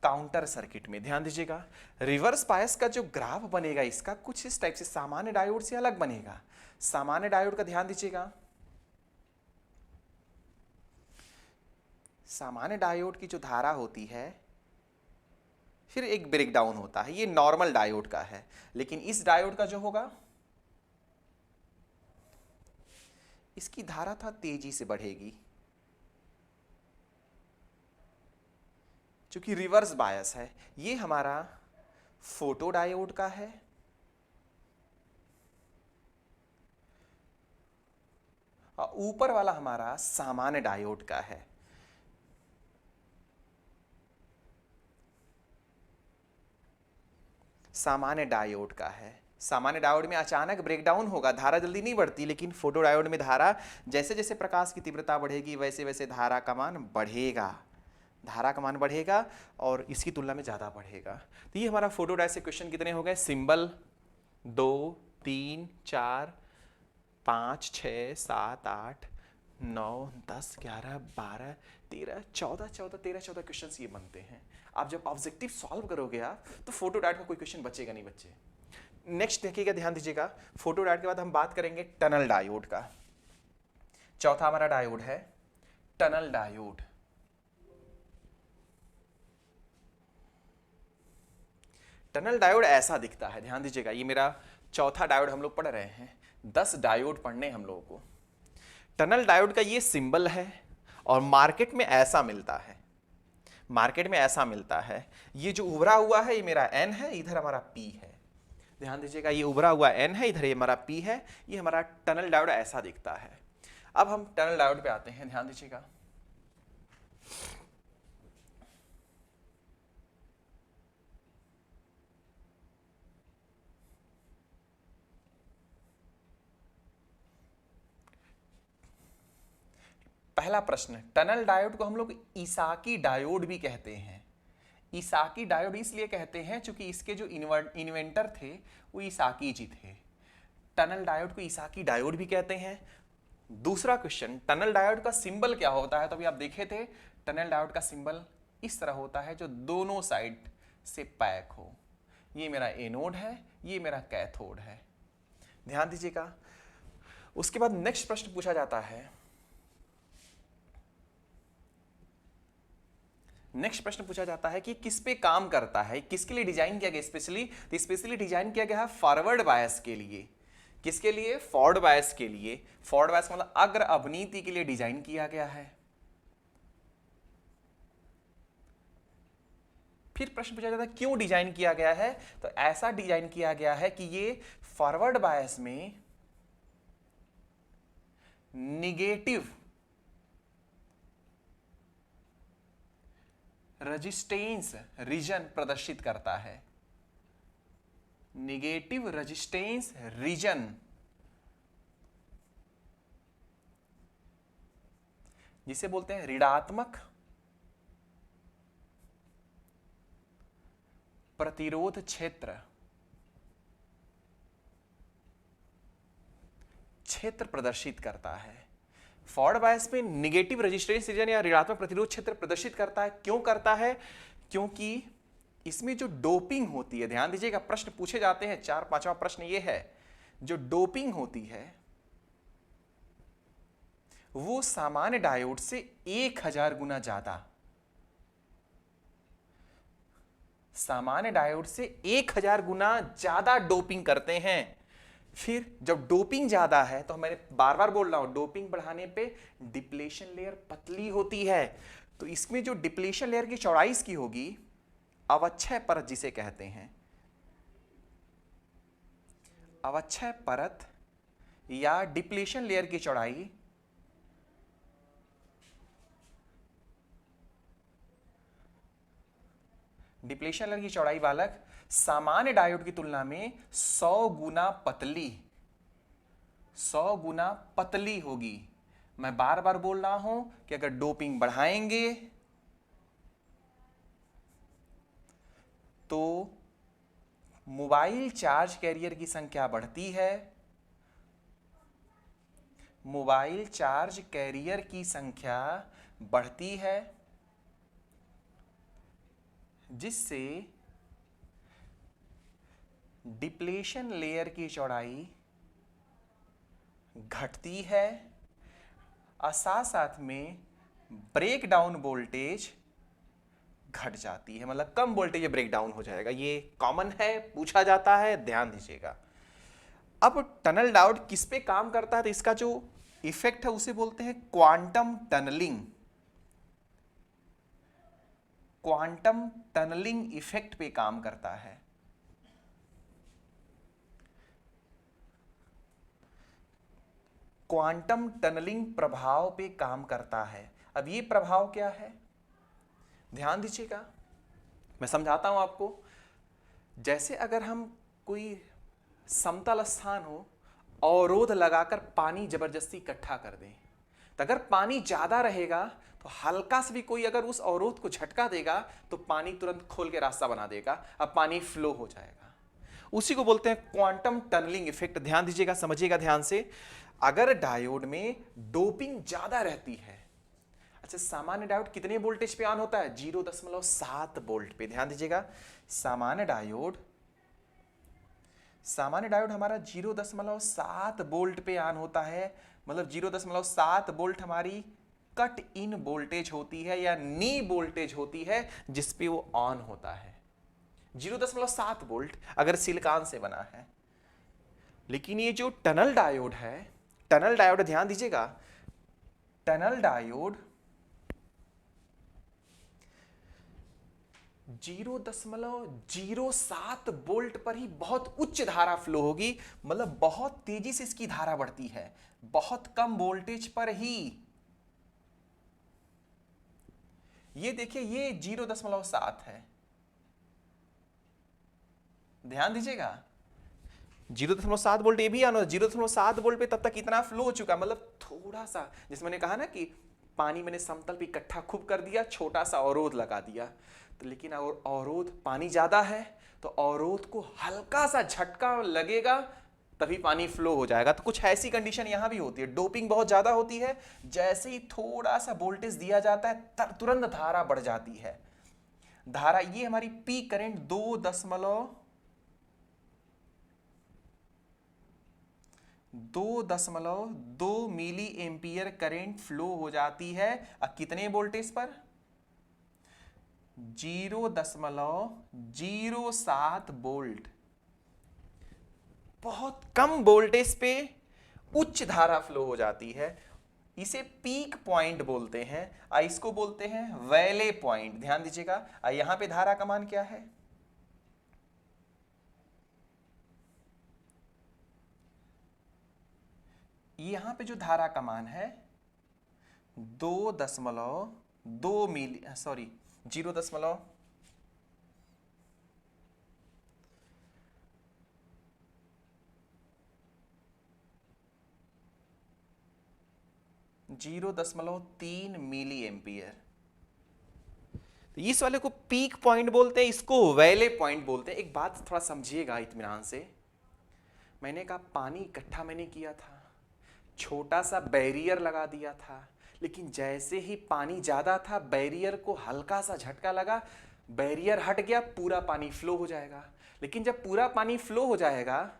काउंटर सर्किट में। ध्यान दीजिएगा, रिवर्स बायस का जो ग्राफ बनेगा इसका कुछ इस टाइप से सामान्य डायोड से अलग बनेगा। सामान्य डायोड का ध्यान दीजिएगा, सामान्य डायोड की जो धारा होती है फिर एक ब्रेकडाउन होता है, ये नॉर्मल डायोड का है। लेकिन इस डायोड का जो होगा, इसकी धारा था तेजी से बढ़ेगी, चूंकि रिवर्स बायस है, ये हमारा फोटो डायोड का है और ऊपर वाला हमारा सामान्य डायोड का है। सामान्य डायोड का है। सामान्य डायोड में अचानक ब्रेकडाउन होगा, धारा जल्दी नहीं बढ़ती, लेकिन फोटो डायोड में धारा जैसे जैसे प्रकाश की तीव्रता बढ़ेगी वैसे वैसे धारा का मान बढ़ेगा, धारा का मान बढ़ेगा और इसकी तुलना में ज़्यादा बढ़ेगा। तो ये हमारा फोटो डायोड से क्वेश्चन कितने हो गए? सिंबल 2 3 4 5 6 7 8 9 10 11 12 13 14 क्वेश्चन ये बनते हैं। आप जब ऑब्जेक्टिव सॉल्व करोगे आप, तो फोटो डायोड में कोई क्वेश्चन बचेगा नहीं बच्चे। नेक्स्ट देखिएगा, ध्यान दीजिएगा, फोटो डायोड के बाद हम बात करेंगे टनल डायोड का। चौथा हमारा डायोड है टनल डायोड। टनल डायोड ऐसा दिखता है, ध्यान दीजिएगा, ये मेरा चौथा डायोड हम लोग पढ़ रहे हैं। 10 डायोड पढ़ने हम लोगों को। टनल डायोड का ये सिंबल है और मार्केट में ऐसा मिलता है, मार्केट में ऐसा मिलता है। ये जो उभरा हुआ है ये मेरा N है, इधर हमारा P है। ध्यान दीजिएगा, ये उभरा हुआ N है, इधर ये हमारा P है। ये हमारा टनल डायोड ऐसा दिखता है। अब हम टनल डायोड पे आते हैं, ध्यान दीजिएगा। पहला प्रश्न, टनल डायोड को हम लोग इसाकी डायोड भी कहते हैं। इसाकी डायोड इसलिए कहते हैं क्योंकि इसके जो इन्वेंटर थे वो इसाकी जी थे। टनल डायोड को इसाकी डायोड भी कहते हैं। दूसरा क्वेश्चन, टनल डायोड का सिंबल क्या होता है? तो अभी आप देखे थे, टनल डायोड का सिंबल इस तरह होता है जो दोनों साइड से पैक हो। ये मेरा एनोड है, ये मेरा कैथोड है। ध्यान दीजिएगा। उसके बाद नेक्स्ट प्रश्न पूछा जाता है, नेक्स्ट प्रश्न पूछा जाता है कि किस पे काम करता है, किसके लिए डिजाइन किया गया स्पेशली? तो स्पेशली डिजाइन किया गया है फॉरवर्ड बायस के लिए। किसके लिए? फॉरवर्ड बायस के लिए। फॉरवर्ड बायस मतलब अग्र अवनीति के लिए डिजाइन किया गया है। फिर प्रश्न पूछा जाता है क्यों डिजाइन किया गया है? तो ऐसा डिजाइन किया गया है कि ये फॉरवर्ड बायस में निगेटिव रेजिस्टेंस रीजन प्रदर्शित करता है। निगेटिव रेजिस्टेंस रीजन, जिसे बोलते हैं ऋणात्मक प्रतिरोध क्षेत्र, क्षेत्र प्रदर्शित करता है। फॉरवर्ड बायस में निगेटिव रेजिस्टेंस रीजन या ऋणात्मक प्रतिरोध क्षेत्र प्रदर्शित करता है। क्यों करता है? क्योंकि इसमें जो डोपिंग होती है, ध्यान दीजिएगा, प्रश्न पूछे जाते हैं। 4-5वां प्रश्न ये है, जो डोपिंग होती है वो सामान्य डायोड से 1000 गुना ज्यादा, सामान्य डायोड से 1000 गुना ज्यादा डोपिंग करते हैं। फिर जब डोपिंग ज्यादा है, तो मैंने बार बार बोल रहा हूं, डोपिंग बढ़ाने पे डिप्लेशन लेयर पतली होती है। तो इसमें जो डिप्लेशन लेयर की चौड़ाई इसकी होगी, अवक्षय परत जिसे कहते हैं, अवक्षय परत या डिप्लेशन लेयर की चौड़ाई डिप्लेशन लेयर की चौड़ाई बालक सामान्य डायोड की तुलना में 100 गुना पतली, 100 गुना पतली होगी। मैं बार बार बोल रहा हूं कि अगर डोपिंग बढ़ाएंगे तो मोबाइल चार्ज कैरियर की संख्या बढ़ती है, मोबाइल चार्ज कैरियर की संख्या बढ़ती है, जिससे डिप्लेशन लेयर की चौड़ाई घटती है और साथ साथ में ब्रेक डाउन वोल्टेज घट जाती है, मतलब कम वोल्टेज ब्रेक डाउन हो जाएगा। ये कॉमन है, पूछा जाता है, ध्यान दीजिएगा। अब टनल डायोड किस पे काम करता है? तो इसका जो इफेक्ट है उसे बोलते हैं quantum tunnelling. Quantum tunnelling effect पे काम करता है। क्वांटम टनलिंग प्रभाव पे काम करता है। अब ये प्रभाव क्या है, ध्यान दीजिएगा, मैं समझाता हूं आपको। जैसे अगर हम कोई समतल स्थान हो, अवरोध लगाकर पानी जबरदस्ती इकट्ठा कर दें, तो अगर पानी ज्यादा रहेगा तो हल्का से भी कोई अगर उस अवरोध को झटका देगा तो पानी तुरंत खोल के रास्ता बना देगा, अब पानी फ्लो हो जाएगा। उसी को बोलते हैं क्वांटम टनलिंग इफेक्ट। ध्यान दीजिएगा, समझिएगा ध्यान से। अगर डायोड में डोपिंग ज्यादा रहती है, अच्छा सामान्य डायोड कितने वोल्टेज पे ऑन होता है, 0.7 वोल्ट पे। ध्यान दीजिएगा, सामान्य डायोड हमारा 0.7 वोल्ट पे ऑन होता है। मतलब 0.7 वोल्ट हमारी कट इन वोल्टेज होती है या नी वोल्टेज होती है जिस पे वो ऑन होता है। 0.7 वोल्ट अगर सिलिकॉन से बना है। लेकिन ये जो टनल डायोड है, टनल डायोड ध्यान दीजिएगा, टनल डायोड 0.07 वोल्ट पर ही बहुत उच्च धारा फ्लो होगी। मतलब बहुत तेजी से इसकी धारा बढ़ती है, बहुत कम वोल्टेज पर ही। ये देखिए, ये 0.7 है, ध्यान दीजिएगा, 0.7 वोल्ट ये भी आना, 0.7 वोल्ट पे तब तक इतना फ्लो हो चुका। मतलब थोड़ा सा, जिसमें मैंने कहा ना कि पानी मैंने समतल पे इकट्ठा खूब कर दिया, छोटा सा अवरोध लगा दिया, तो लेकिन अवरोध पानी ज्यादा है तो अवरोध को हल्का सा झटका लगेगा तभी पानी फ्लो हो जाएगा। तो कुछ ऐसी कंडीशन यहां भी होती है, डोपिंग बहुत ज्यादा होती है, जैसे ही थोड़ा सा वोल्टेज दिया जाता है तुरंत धारा बढ़ जाती है। धारा ये हमारी peak current 2.2 milli ampere current flow हो जाती है। कितने वोल्टेज पर, 0.07 वोल्ट। बहुत कम वोल्टेज पे उच्च धारा फ्लो हो जाती है। इसे पीक पॉइंट बोलते हैं, इसको बोलते हैं वैले पॉइंट। ध्यान दीजिएगा, यहां पे धारा का मान क्या है, यहां पे जो धारा का मान है 2.2 मिली, सॉरी 0.0 0.3 मिली एम्पियर। तो इस वाले को पीक पॉइंट बोलते हैं, इसको वैले पॉइंट बोलते हैं। एक बात थोड़ा समझिएगा इत्मीनान से, मैंने कहा पानी इकट्ठा मैंने किया था, छोटा सा बैरियर लगा दिया था, लेकिन जैसे ही पानी ज्यादा था बैरियर को हल्का सा झटका लगा, बैरियर हट गया, पूरा पानी फ्लो हो जाएगा। लेकिन जब पूरा पानी फ्लो हो जाएगा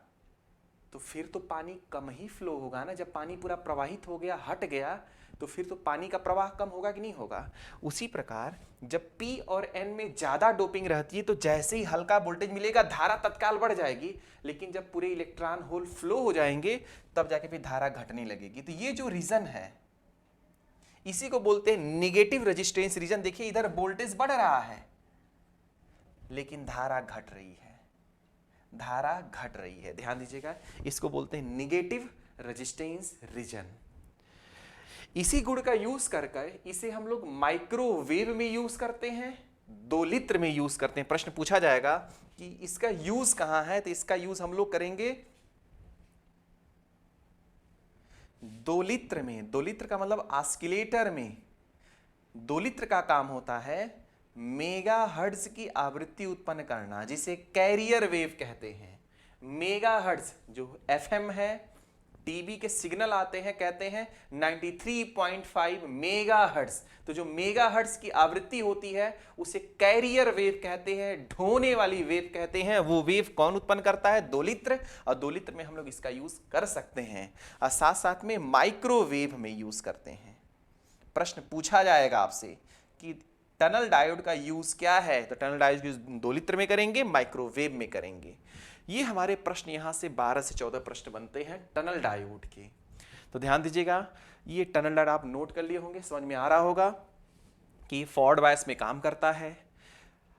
तो फिर तो पानी कम ही फ्लो होगा ना। जब पानी पूरा प्रवाहित हो गया, हट गया, तो फिर तो पानी का प्रवाह कम होगा कि नहीं होगा। उसी प्रकार जब P और N में ज्यादा डोपिंग रहती है तो जैसे ही हल्का वोल्टेज मिलेगा धारा तत्काल बढ़ जाएगी, लेकिन जब पूरे इलेक्ट्रॉन होल फ्लो हो जाएंगे तब जाके फिर धारा घटने लगेगी। तो ये जो रीजन है इसी को बोलते हैं निगेटिव रेजिस्टेंस रीजन। देखिए इधर वोल्टेज बढ़ रहा है लेकिन धारा घट रही है, धारा घट रही है। ध्यान दीजिएगा, इसको बोलते हैं निगेटिव रेजिस्टेंस रीजन। इसी गुण का यूज कर इसे हम लोग माइक्रोवेव में यूज करते हैं, दोलित्र में यूज करते हैं। प्रश्न पूछा जाएगा कि इसका यूज कहां है, तो इसका यूज हम लोग करेंगे दोलित्र में। दोलित्र का मतलब ऑस्किलेटर में। दोलित्र का काम होता है मेगाहर्ट्ज की आवृत्ति उत्पन्न करना, जिसे कैरियर वेव कहते हैं। मेगाहर्ट्ज जो एफएम है, टीवी के सिग्नल आते हैं, कहते हैं 93.5 मेगाहर्ट्ज। तो जो मेगाहर्ट्ज की आवृत्ति होती है उसे कैरियर वेव कहते हैं, ढोने वाली वेव कहते हैं। वो वेव कौन उत्पन्न करता है, दोलित्र। और दोलित्र में हम लोग इसका यूज कर सकते हैं, और साथ साथ में माइक्रोवेव में यूज करते हैं। प्रश्न पूछा जाएगा आपसे कि टनल डायोड का यूज क्या है, तो टनल डायोड यूज दोलित्र में करेंगे, माइक्रोवेव में करेंगे। ये हमारे प्रश्न यहां से 12 से 14 प्रश्न बनते हैं टनल डायोड के। तो ध्यान दीजिएगा, ये टनल डायोड आप नोट कर लिए होंगे, समझ में आ रहा होगा कि फॉरवर्ड बायस में काम करता है।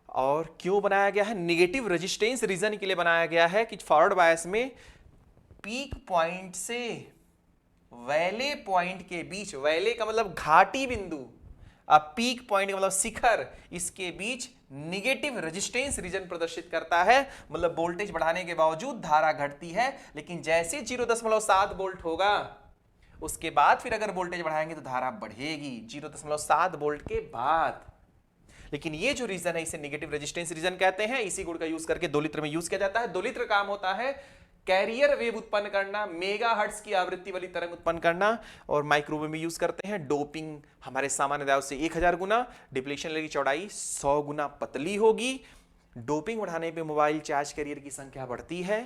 और क्यों बनाया गया है? निगेटिव रेजिस्टेंस रीजन के लिए बनाया गया है कि फॉरवर्ड बायस में पीक पॉइंट से वैले पॉइंट के बीच, वैले का मतलब घाटी बिंदु, अब पीक पॉइंट का मतलब शिखर, इसके बीच निगेटिव रेजिस्टेंस रीजन प्रदर्शित करता है। मतलब वोल्टेज बढ़ाने के बावजूद धारा घटती है, लेकिन जैसे 0.7 वोल्ट होगा उसके बाद फिर अगर वोल्टेज बढ़ाएंगे तो धारा बढ़ेगी 0.7 वोल्ट के बाद। लेकिन ये जो रीजन है इसे निगेटिव रेजिस्टेंस रीजन कहते हैं। इसी गुण का यूज करके 2 लित्र में यूज किया जाता है। 2 लित्र काम होता है कैरियर वेव उत्पन्न करना, मेगाहर्ट्ज की आवृत्ति वाली तरंग उत्पन्न करना, और माइक्रोवेव में यूज करते हैं। डोपिंग हमारे सामान्य डायोड से 1000 गुना, डिप्लीशन लेयर की चौड़ाई 100 गुना पतली होगी। डोपिंग बढ़ाने पे मोबाइल चार्ज कैरियर की संख्या बढ़ती है।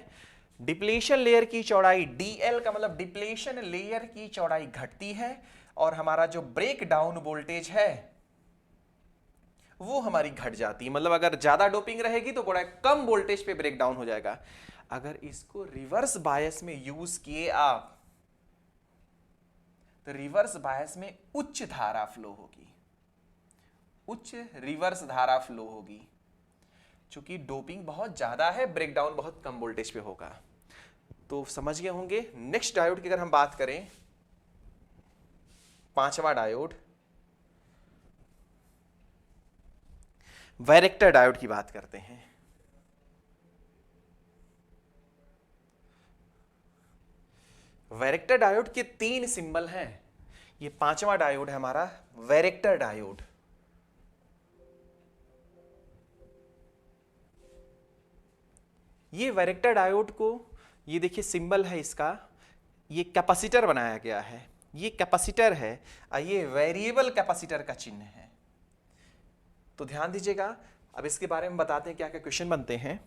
डिप्लीशन लेयर की चौड़ाई, डीएल का मतलब डिप्लीशन लेयर की चौड़ाई घटती है, और हमारा जो ब्रेक डाउन वोल्टेज है वो हमारी घट जाती है। मतलब अगर ज्यादा डोपिंग रहेगी तो बड़ा कम वोल्टेज पे ब्रेक डाउन हो जाएगा। अगर इसको रिवर्स बायस में यूज किए आप तो रिवर्स बायस में उच्च धारा फ्लो होगी, उच्च रिवर्स धारा फ्लो होगी। चूंकि डोपिंग बहुत ज्यादा है, ब्रेकडाउन बहुत कम वोल्टेज पे होगा। तो समझ गए होंगे। नेक्स्ट डायोड की अगर हम बात करें, 5वां डायोड, वैरेक्टर डायोड की बात करते हैं। वैरेक्टर डायोड के 3 सिंबल हैं। ये 5वां डायोड है हमारा वैरेक्टर डायोड। ये वैरेक्टर डायोड को, ये देखिए सिंबल है इसका, ये कैपेसिटर बनाया गया है, ये कैपेसिटर है और ये वेरिएबल कैपेसिटर का चिन्ह है। तो ध्यान दीजिएगा। अब इसके बारे में बताते हैं क्या क्या क्वेश्चन बनते हैं।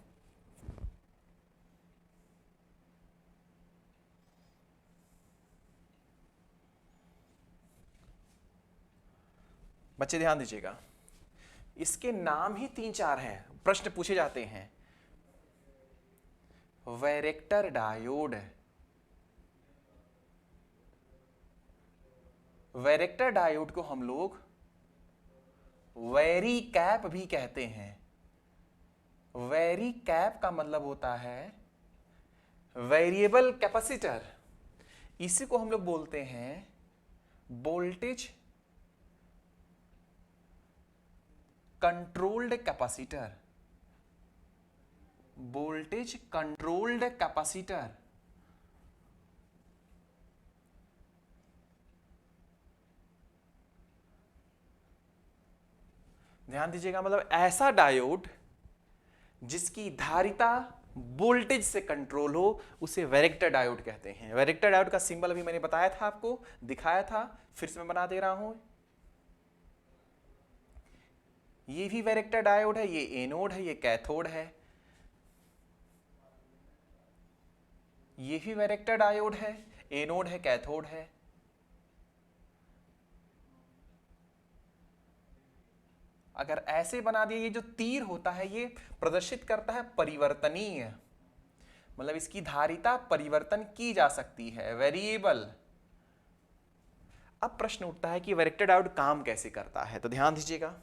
बच्चे ध्यान दीजिएगा, इसके नाम ही 3-4 हैं, प्रश्न पूछे जाते हैं। वैरेक्टर डायोड, वैरेक्टर डायोड को हम लोग वैरी कैप भी कहते हैं। वैरी कैप का मतलब होता है वेरिएबल कैपेसिटर। इसी को हम लोग बोलते हैं voltage controlled capacitor, voltage controlled capacitor. ध्यान दीजिएगा, मतलब ऐसा डायोड जिसकी धारिता वोल्टेज से कंट्रोल हो उसे वैरेक्टर डायोड कहते हैं। वैरेक्टर डायोड का सिंबल अभी मैंने बताया था, आपको दिखाया था, फिर से मैं बना दे रहा हूं। ये भी वैरेक्टर डायोड है, ये एनोड है, ये कैथोड है। ये भी वैरेक्टर डायोड है, एनोड है, कैथोड है। अगर ऐसे बना दिए, ये जो तीर होता है ये प्रदर्शित करता है परिवर्तनीय, मतलब इसकी धारिता परिवर्तन की जा सकती है, वेरिएबल। अब प्रश्न उठता है कि वैरेक्टर डायोड काम कैसे करता है, तो ध्यान दीजिएगा।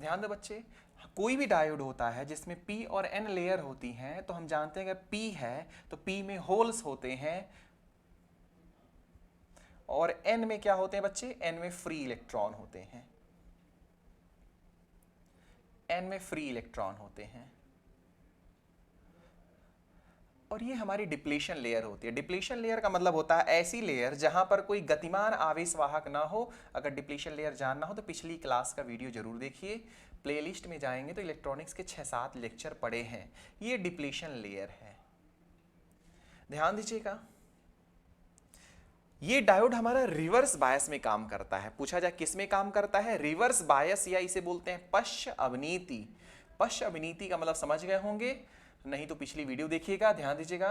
ध्यान दो बच्चे, कोई भी डायोड होता है जिसमें P और N लेयर होती हैं, तो हम जानते हैं कि P है तो P में होल्स होते हैं, और N में क्या होते हैं बच्चे? N में फ्री इलेक्ट्रॉन होते हैं, N में फ्री इलेक्ट्रॉन होते हैं। और ये हमारी डिप्लीशन लेयर होती है। डिप्लीशन लेयर का मतलब होता है ऐसी लेयर जहां पर कोई गतिमान आवेश वाहक ना हो। अगर डिप्लीशन लेयर जानना हो तो पिछली क्लास का वीडियो जरूर देखिए, प्लेलिस्ट में जाएंगे तो इलेक्ट्रॉनिक्स के 6-7 लेक्चर पड़े हैं। ये डिप्लीशन लेयर है, ध्यान दीजिएगा। ये डायोड हमारा रिवर्स बायस में काम करता है। पूछा जाए किस में काम करता है? रिवर्स बायस, या इसे बोलते हैं पश्च अवनीति। पश्च अवनीति का मतलब समझ गए होंगे, नहीं तो पिछली वीडियो देखिएगा। ध्यान दीजिएगा,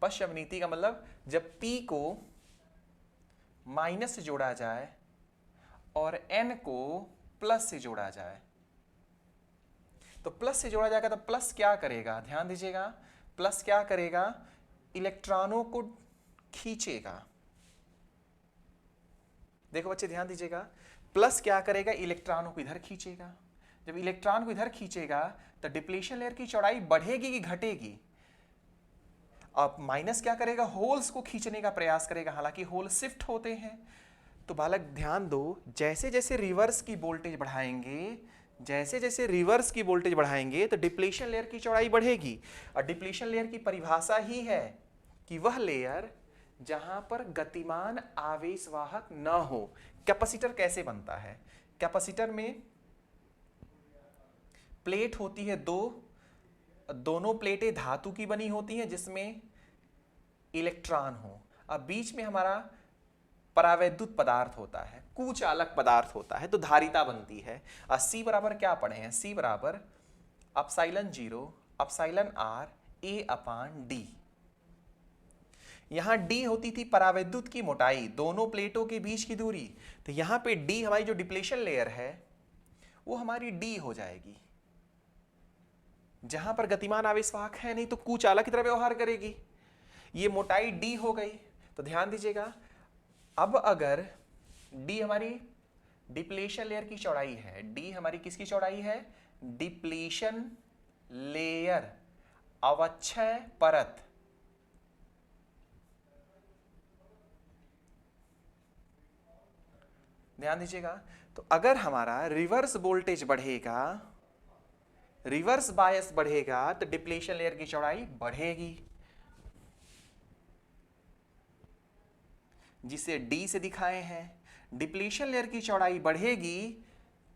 पश्च अवनीति का मतलब जब P को माइनस से जोड़ा जाए और n को प्लस से जोड़ा जाए। तो प्लस से जोड़ा जाएगा तो प्लस क्या करेगा, ध्यान दीजिएगा, प्लस क्या करेगा, इलेक्ट्रॉनों को खींचेगा। देखो बच्चे ध्यान दीजिएगा, प्लस क्या करेगा, इलेक्ट्रॉनों को इधर खींचेगा। जब इलेक्ट्रॉन को इधर खींचेगा तो डिप्लीशन लेयर की चौड़ाई बढ़ेगी कि घटेगी। अब माइनस क्या करेगा, होल्स को खींचने का प्रयास करेगा, हालांकि होल शिफ्ट होते हैं। तो बालक ध्यान दो, जैसे जैसे रिवर्स की वोल्टेज बढ़ाएंगे, जैसे जैसे रिवर्स की वोल्टेज बढ़ाएंगे तो डिप्लीशन लेयर की चौड़ाई बढ़ेगी। और डिप्लीशन लेयर की परिभाषा ही है कि वह लेयर जहां पर गतिमान आवेशवाहक न हो। कैपेसिटर कैसे बनता है, कैपेसिटर में प्लेट होती है दो, दोनों प्लेटें धातु की बनी होती हैं जिसमें इलेक्ट्रॉन हो। अब बीच में हमारा परावैद्युत पदार्थ होता है, कुचालक पदार्थ होता है, तो धारिता बनती है। और सी बराबर क्या पढ़े हैं, सी बराबर epsilon 0 epsilon R A upon D. यहां डी होती थी परावैद्युत की मोटाई, दोनों प्लेटों के बीच की दूरी। तो यहां पे डी हमारी जो डिप्लेशन लेयर है वो हमारी डी हो जाएगी। जहां पर गतिमान आवेशवाहक है नहीं तो कुचालक की तरह व्यवहार करेगी। ये मोटाई डी हो गई। तो ध्यान दीजिएगा, अब अगर डी हमारी डिप्लेशन लेयर की चौड़ाई है, डी हमारी किसकी चौड़ाई है, डिप्लीशन लेयर अवक्षय परत। ध्यान दीजिएगा, तो अगर हमारा रिवर्स वोल्टेज बढ़ेगा, रिवर्स बायस बढ़ेगा तो डिप्लेशन लेयर की चौड़ाई बढ़ेगी, जिसे डी से दिखाए हैं। डिप्लीशन लेयर की चौड़ाई बढ़ेगी,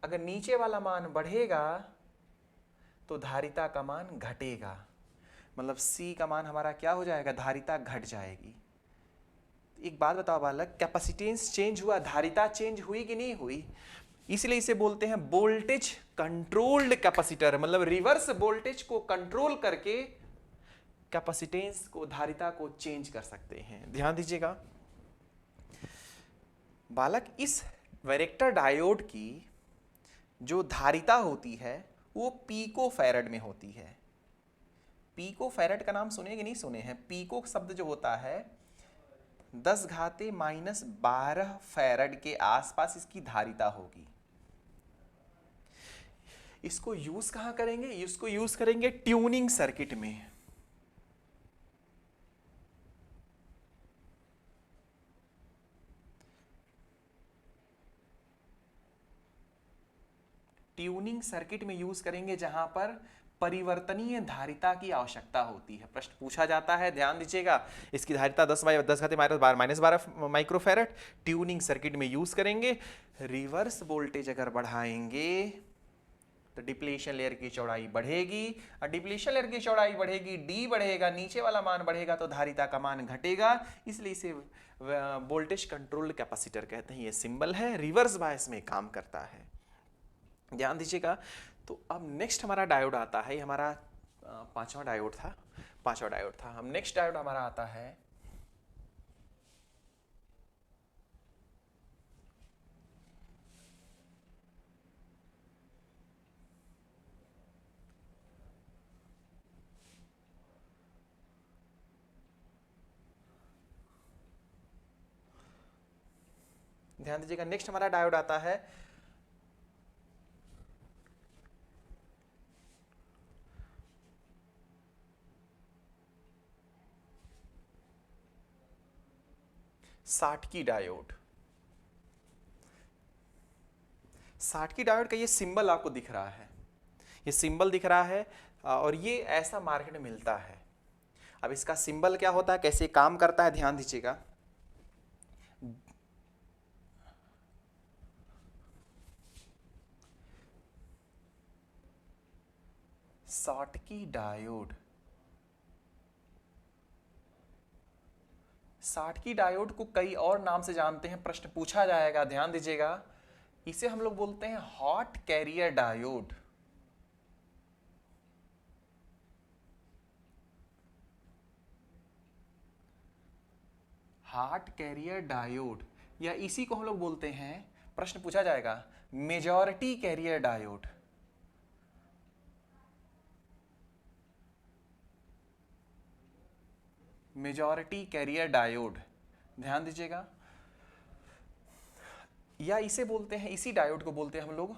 अगर नीचे वाला मान बढ़ेगा तो धारिता का मान घटेगा। मतलब सी का मान हमारा क्या हो जाएगा, धारिता घट जाएगी। एक बात बताओ बालक, कैपेसिटेंस चेंज हुआ, धारिता चेंज हुई कि नहीं हुई? इसलिए इसे बोलते हैं वोल्टेज कंट्रोल्ड कैपेसिटर। मतलब रिवर्स वोल्टेज को कंट्रोल करके कैपेसिटेंस को, धारिता को चेंज कर सकते हैं। ध्यान दीजिएगा बालक, इस वैरेक्टर डायोड की जो धारिता होती है वो पीको फैरड में होती है। पीको फैरड का नाम सुने कि नहीं सुने हैं? पीको शब्द जो होता है 10⁻⁻12 फैरड के आसपास इसकी धारिता होगी। इसको यूज कहां करेंगे, इसको यूज करेंगे ट्यूनिंग सर्किट में। ट्यूनिंग सर्किट में यूज करेंगे जहां पर परिवर्तनीय धारिता की आवश्यकता होती है। प्रश्न पूछा जाता है, ध्यान दीजिएगा, इसकी धारिता 10⁻10⁻12 माइक्रोफैरड, ट्यूनिंग सर्किट में यूज करेंगे। रिवर्स वोल्टेज अगर बढ़ाएंगे तो डिप्लीशन लेयर की चौड़ाई बढ़ेगी, और डिप्लीशन लेयर की चौड़ाई बढ़ेगी, डी बढ़ेगा, नीचे वाला मान बढ़ेगा तो धारिता का मान घटेगा। इसलिए इसे वोल्टेज कंट्रोल्ड कैपेसिटर कहते हैं। ये सिंबल है, रिवर्स बायस में काम करता है। ध्यान दीजिएगा। तो अब नेक्स्ट हमारा डायोड आता है, ये हमारा पांचवा डायोड था। हम नेक्स्ट डायोड हमारा आता है ध्यान दीजिएगा, नेक्स्ट हमारा डायोड आता है साटकी डायोड। साटकी डायोड का ये सिंबल आपको दिख रहा है, ये सिंबल दिख रहा है, और ये ऐसा मार्केट में मिलता है। अब इसका सिंबल क्या होता है, कैसे काम करता है, ध्यान दीजिएगा। साटकी डायोड, साटकी डायोड को कई और नाम से जानते हैं, प्रश्न पूछा जाएगा, ध्यान दीजिएगा। इसे हम लोग बोलते हैं hot carrier diode. Hot carrier diode या इसी को हम लोग बोलते हैं, प्रश्न पूछा जाएगा, majority carrier diode. Majority carrier diode, ध्यान दीजिएगा। या इसे बोलते हैं, इसी डायोड को बोलते हैं हम लोग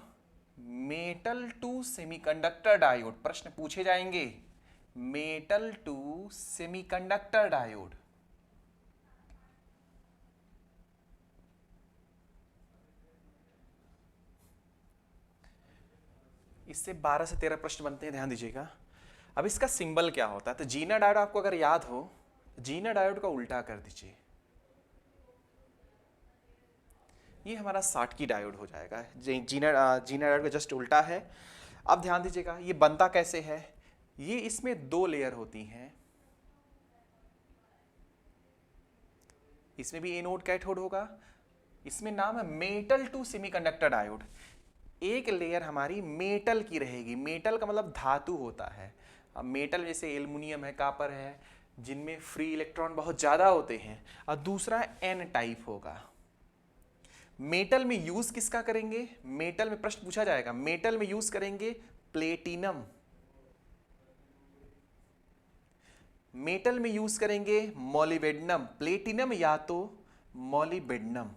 मेटल टू सेमीकंडक्टर डायोड। प्रश्न पूछे जाएंगे, मेटल टू सेमीकंडक्टर डायोड। इससे 12 से 13 प्रश्न बनते हैं, ध्यान दीजिएगा। अब इसका सिंबल क्या होता है, तो जीना डायोड आपको अगर याद हो, जीना डायोड का उल्टा कर दीजिए, ये हमारा साटकी डायोड हो जाएगा। जीना डायोड का जस्ट उल्टा है। अब ध्यान दीजिएगा, ये बनता कैसे है, ये इसमें 2 लेयर होती हैं, इसमें भी एनोड कैथोड होगा। इसमें नाम है मेटल टू सेमीकंडक्टर डायोड। एक लेयर हमारी मेटल की रहेगी, मेटल का मतलब धातु होता है। अब मेटल जैसे एल्युमिनियम है, कापर है, जिनमें फ्री इलेक्ट्रॉन बहुत ज़्यादा होते हैं। और दूसरा एन टाइप होगा। मेटल में यूज किसका करेंगे, मेटल में प्रश्न पूछा जाएगा, मेटल में यूज करेंगे प्लेटिनम। मेटल में यूज करेंगे मॉलिबेडनम। प्लेटिनम या तो मॉलिबेडनम,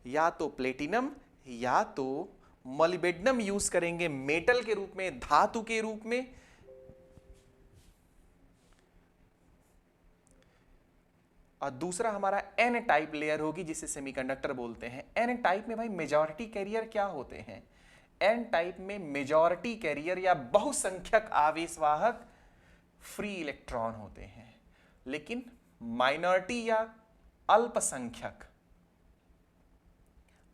या तो प्लेटिनम या तो मॉलिबेडनम यूज करेंगे मेटल के रूप में, धातु के रूप में। और दूसरा हमारा एन टाइप लेयर होगी, जिसे सेमीकंडक्टर बोलते हैं। एन टाइप में भाई मेजॉरिटी कैरियर क्या होते हैं, एन टाइप में मेजॉरिटी कैरियर या बहुसंख्यक आवेशवाहक फ्री इलेक्ट्रॉन होते हैं। लेकिन माइनॉरिटी या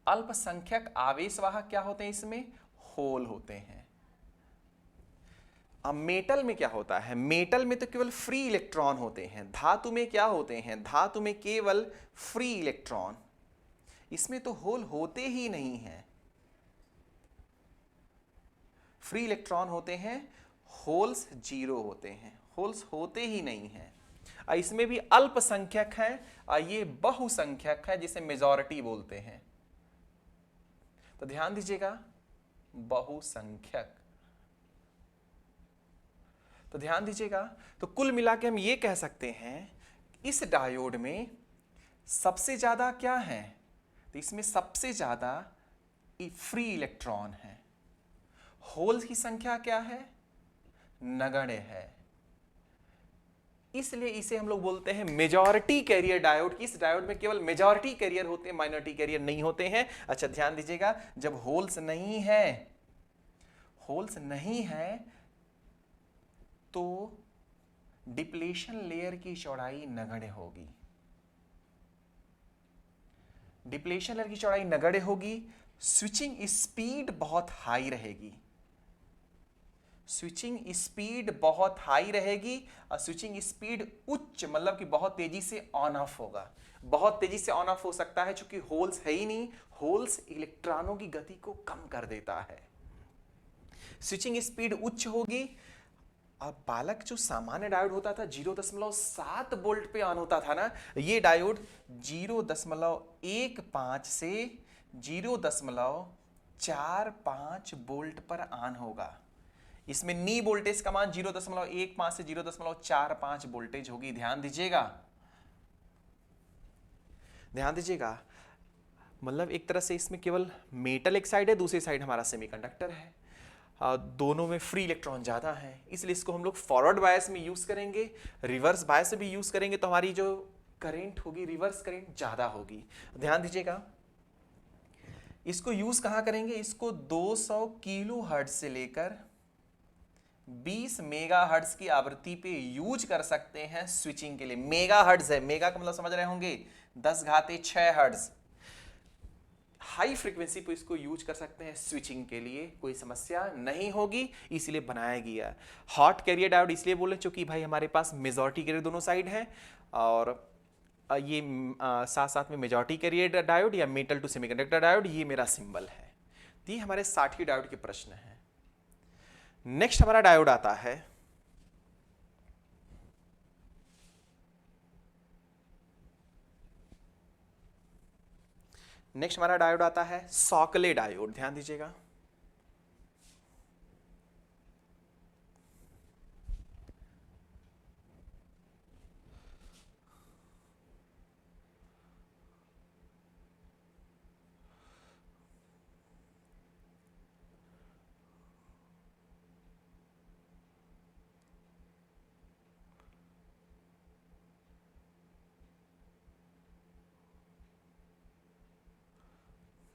अल्पसंख्यक आवेशवाहक क्या होते हैं, इसमें होल होते हैं। अब मेटल में क्या होता है, मेटल में तो केवल फ्री इलेक्ट्रॉन होते हैं। धातु में क्या होते हैं, धातु में केवल फ्री इलेक्ट्रॉन, इसमें तो होल होते ही नहीं हैं। फ्री इलेक्ट्रॉन होते हैं, होल्स 0 होते हैं, होल्स होते ही नहीं हैं। इसमें भी अल्पसंख्यक है और ये बहुसंख्यक है, जिसे मेजॉरिटी बोलते हैं। तो ध्यान दीजिएगा, बहुसंख्यक। तो ध्यान दीजिएगा, तो कुल मिला के हम ये कह सकते हैं, इस डायोड में सबसे ज्यादा क्या है, तो इसमें सबसे ज्यादा फ्री इलेक्ट्रॉन है। होल्स की संख्या क्या है, नगण्य है। इसलिए इसे हम लोग बोलते हैं मेजॉरिटी कैरियर डायोड। इस डायोड में केवल मेजॉरिटी कैरियर होते हैं, माइनॉरिटी कैरियर नहीं होते हैं। अच्छा ध्यान दीजिएगा, जब होल्स नहीं है तो डिप्लेशन लेयर की चौड़ाई नगण्य होगी। डिप्लेशन लेयर की चौड़ाई नगण्य होगी, स्विचिंग स्पीड बहुत हाई रहेगी। स्विचिंग स्पीड बहुत हाई रहेगी और स्विचिंग स्पीड उच्च, मतलब कि बहुत तेजी से ऑन ऑफ होगा। बहुत तेजी से ऑन ऑफ हो सकता है, क्योंकि होल्स है ही नहीं, होल्स इलेक्ट्रॉनों की गति को कम कर देता है। स्विचिंग स्पीड उच्च होगी। अब बालक जो सामान्य डायोड होता था 0.7 वोल्ट पे ऑन होता था ना, ये डायोड 0.15 से 0.45 वोल्ट पर ऑन होगा। इसमें नी वोल्टेज का मान 0.15 से 0.45 वोल्टेज होगी। ध्यान दीजिएगा, मतलब एक तरह से इसमें केवल मेटल एक साइड है, दूसरी साइड हमारा सेमीकंडक्टर है। दोनों में फ्री इलेक्ट्रॉन ज्यादा है, इसलिए इसको हम लोग फॉरवर्ड बायस में यूज करेंगे। रिवर्स बायस में भी यूज करेंगे तो हमारी जो करंट होगी, रिवर्स करंट ज्यादा होगी। ध्यान दीजिएगा, इसको यूज कहां करेंगे, इसको 200 किलो हर्ट्ज से लेकर 20 मेगा हर्ट्ज की आवृत्ति पे यूज कर सकते हैं स्विचिंग के लिए। मेगा हर्ट्ज है, मेगा का मतलब समझ रहे होंगे 10⁻6 हर्ट्ज। हाई फ्रीक्वेंसी पे इसको यूज कर सकते हैं स्विचिंग के लिए, कोई समस्या नहीं होगी, इसलिए बनाया गया। हॉट कैरियर डायोड इसलिए बोले क्योंकि भाई हमारे पास मेजॉरिटी कैरियर दोनों साइड है, और ये साथ साथ में मेजॉरिटी कैरियर डायोड या मेटल टू सेमीकंडक्टर डायोड, ये मेरा सिंबल है। तो ये हमारे 60 डायोड के प्रश्न है। नेक्स्ट हमारा डायोड आता है नेक्स्ट हमारा डायोड आता है सॉकले डायोड, ध्यान दीजिएगा।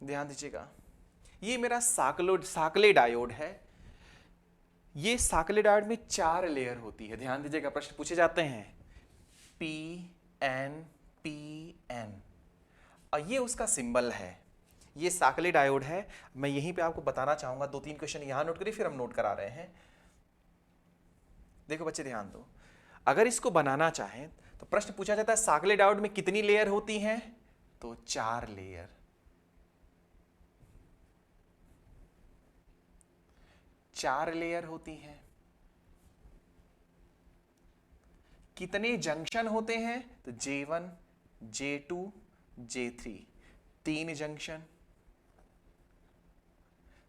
ध्यान दीजिएगा, ये मेरा साकले डायोड है। ये साकले डायोड में 4 लेयर होती है, ध्यान दीजिएगा, प्रश्न पूछे जाते हैं पी एन पी एन, और ये उसका सिंबल है। ये साकले डायोड है। मैं यहीं पे आपको बताना चाहूंगा, 2-3 क्वेश्चन यहां नोट करिए, फिर हम नोट करा रहे हैं। देखो बच्चे ध्यान दो, अगर इसको बनाना चाहें तो प्रश्न पूछा जाता है साकले डायोड में कितनी लेयर होती हैं, तो 4 लेयर। 4 लेयर होती हैं। कितने जंक्शन होते हैं, तो J1 J2 J3, 3 junction.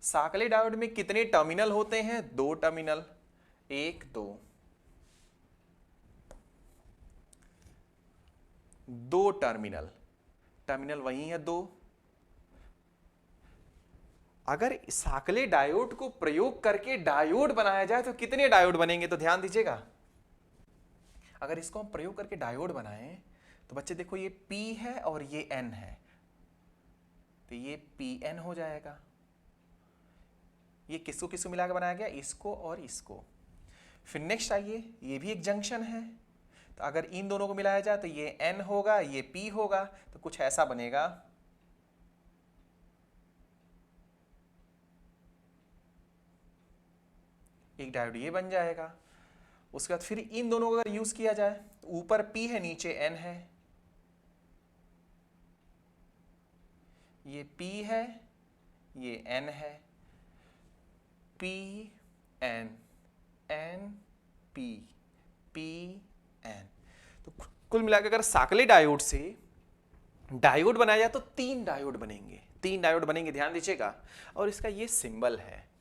साकले diode में कितने टर्मिनल होते हैं, 2 टर्मिनल, 1 2, 2 टर्मिनल, टर्मिनल वही है 2। अगर साकले डायोड को प्रयोग करके डायोड बनाया जाए तो कितने डायोड बनेंगे, तो ध्यान दीजिएगा, अगर इसको हम प्रयोग करके डायोड बनाएं तो बच्चे देखो ये P है और ये N है, तो ये PN हो जाएगा। ये किसको किसको मिला के बनाया गया, इसको और इसको। फिर नेक्स्ट आइए, ये भी एक जंक्शन है, तो अगर इन दोनों को मिलाया जाए तो ये N होगा, ये P होगा, तो कुछ ऐसा बनेगा। एक डायोड ये बन जाएगा। उसके बाद फिर इन दोनों को अगर यूज किया जाए तो ऊपर P है, नीचे N है, ये P है, ये N है, P N N P P N। तो कुल मिलाकर अगर साकले डायोड से डायोड बनाया जाए तो 3 डायोड बनेंगे, 3 डायोड बनेंगे, ध्यान दीजिएगा। और इसका ये सिंबल है,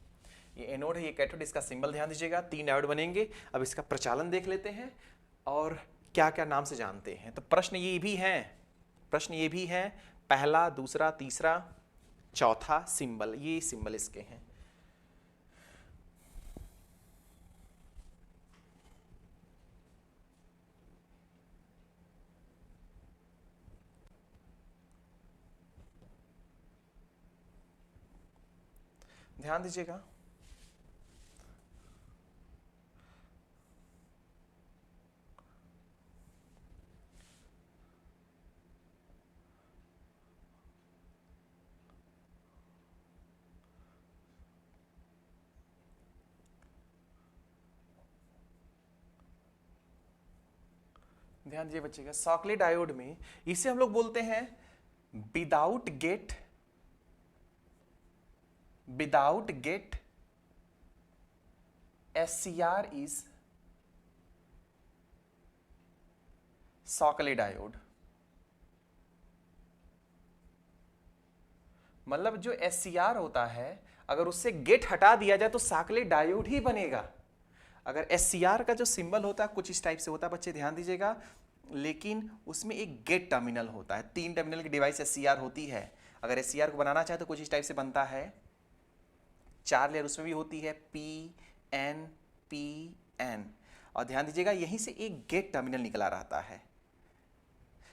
ये एनोड है, ये कैथोड, इसका सिंबल ध्यान दीजिएगा। 3 डायोड बनेंगे। अब इसका प्रचालन देख लेते हैं और क्या क्या नाम से जानते हैं। तो प्रश्न ये भी है, पहला, दूसरा, तीसरा, चौथा सिंबल, ये सिंबल इसके हैं। ध्यान दीजिएगा, ध्यान दीजिए बच्चेगा, साकले डायोड में इसे हम लोग बोलते हैं विदाउट गेट SCR इज साकले डायोड। मतलब जो SCR होता है, अगर उससे गेट हटा दिया जाए तो साकले डायोड ही बनेगा। अगर SCR का जो सिंबल होता है कुछ इस टाइप से होता है बच्चे, ध्यान दीजिएगा, लेकिन उसमें एक गेट टर्मिनल होता है। 3 टर्मिनल की डिवाइस SCR होती है। अगर SCR को बनाना चाहे तो कुछ इस टाइप से बनता है। 4 लेयर उसमें भी होती है, P N P N। और ध्यान दीजिएगा, यहीं से एक गेट टर्मिनल निकला रहता है।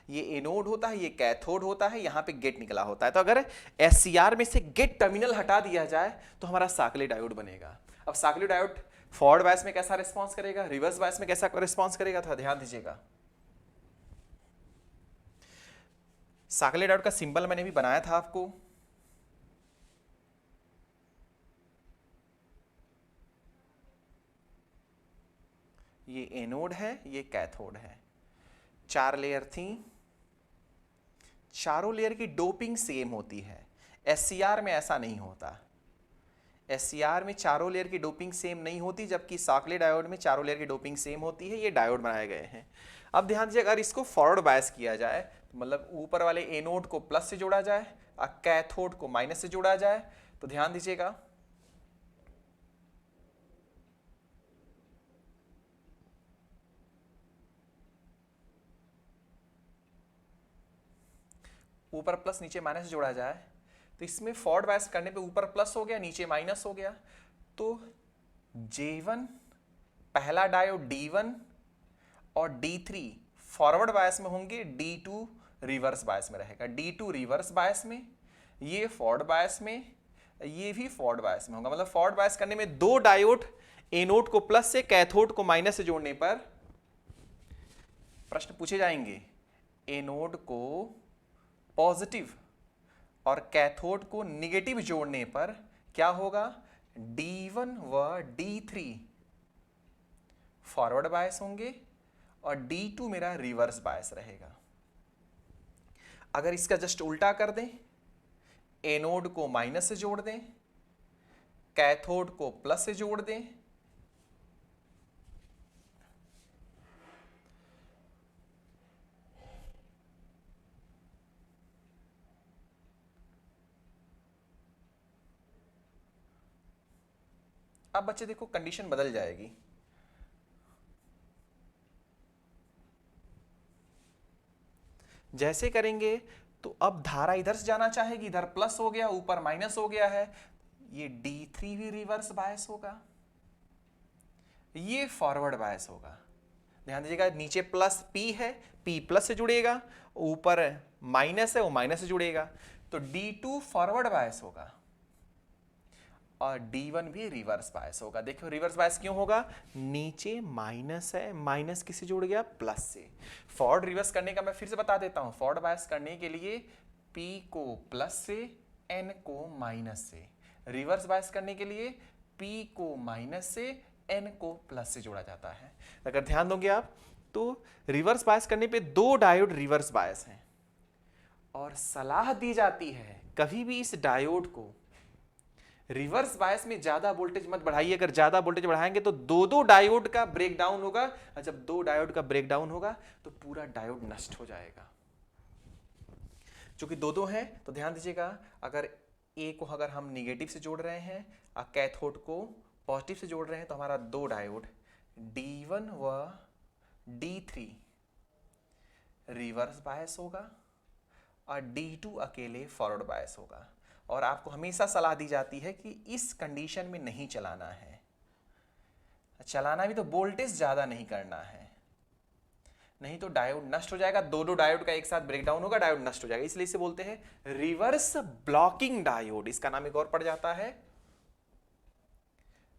ये एनोड होता है, ये कैथोड होता है, यहां पे गेट निकला होता है। तो अगर SCR में से गेट टर्मिनल हटा दिया जाए तो हमारा साकले डायोड बनेगा। अब साकले डायोड फॉरवर्ड बायस में कैसा रिस्पांस करेगा, रिवर्स बायस में कैसा रिस्पांस करेगा, तो ध्यान दीजिएगा। साकले डायोड का सिंबल मैंने भी बनाया था आपको, ये एनोड है, ये कैथोड है। 4 लेयर थी, चारों लेयर की डोपिंग सेम होती है। SCR में ऐसा नहीं होता। SCR में चारों लेयर की डोपिंग सेम नहीं होती, जबकि साकले डायोड में चारों लेयर की डोपिंग सेम होती है। ये डायोड बनाए गए हैं। अब ध्यान दीजिए, अगर इसको फॉरवर्ड बायस किया जाए, तो मतलब ऊपर वाले एनोड को प्लस से जोड़ा जाए कैथोड को माइनस से जोड़ा जाए। तो ध्यान दीजिएगा, ऊपर प्लस नीचे माइनस से जोड़ा जाए, तो इसमें फॉरवर्ड बायस करने पे ऊपर प्लस हो गया, नीचे माइनस हो गया। तो J1 पहला डायोड D1 और D3 फॉरवर्ड बायस में होंगे, D2 रिवर्स बायस में रहेगा। D2 रिवर्स बायस में, ये फॉरवर्ड बायस में, ये भी फॉरवर्ड बायस में होगा। मतलब फॉरवर्ड बायस करने में दो डायोड एनोड को प्लस से, कैथोड को माइनस से जोड़ने पर प्रश्न पूछे जाएंगे। एनोड को पॉजिटिव और कैथोड को निगेटिव जोड़ने पर क्या होगा? D1 व D3 फॉरवर्ड बायस होंगे और D2 मेरा रिवर्स बायस रहेगा। अगर इसका जस्ट उल्टा कर दें, एनोड को माइनस से जोड़ दें, कैथोड को प्लस से जोड़ दें, अब बच्चे देखो कंडीशन बदल जाएगी। जैसे करेंगे तो अब धारा इधर से जाना चाहेगी, इधर प्लस हो गया, ऊपर माइनस हो गया है, ये D3 भी रिवर्स बायस होगा, ये फॉरवर्ड बायस होगा। ध्यान दीजिएगा, नीचे प्लस P है, P प्लस से जुड़ेगा, ऊपर माइनस है, वो माइनस से जुड़ेगा। तो D2 फॉरवर्ड बायस होगा और D1 भी रिवर्स बायस होगा। देखो रिवर्स बायस क्यों होगा? नीचे माइनस है, माइनस किससे जुड़ गया? प्लस से। फॉरवर्ड रिवर्स करने का मैं फिर से बता देता हूं। फॉरवर्ड बायस करने के लिए P को प्लस से, N को माइनस से। रिवर्स बायस करने के लिए P को माइनस से, N को प्लस से जोड़ा जाता है। अगर ध्यान दोगे आप तो रिवर्स बायस करने पे दो डायोड रिवर्स बायस हैं और सलाह दी जाती है कभी भी इस डायोड को रिवर्स बायस में ज्यादा वोल्टेज मत बढ़ाइए। अगर ज्यादा वोल्टेज बढ़ाएंगे तो दो दो डायोड का ब्रेकडाउन होगा, और जब दो डायोड का ब्रेकडाउन होगा तो पूरा डायोड नष्ट हो जाएगा। चूंकि दो दो हैं तो ध्यान दीजिएगा, अगर ए को अगर हम निगेटिव से जोड़ रहे हैं और कैथोड को पॉजिटिव से जोड़ रहे हैं तो हमारा दो डायोड D1 व D3 रिवर्स बायस होगा और D2 अकेले फॉरवर्ड बायस होगा। और आपको हमेशा सलाह दी जाती है कि इस कंडीशन में नहीं चलाना है। चलाना भी तो वोल्टेज ज्यादा नहीं करना है, नहीं तो डायोड नष्ट हो जाएगा। दो दो डायोड का एक साथ ब्रेकडाउन होगा, डायोड नष्ट हो जाएगा। इसलिए इसे बोलते हैं रिवर्स ब्लॉकिंग डायोड। इसका नाम एक और पड़ जाता है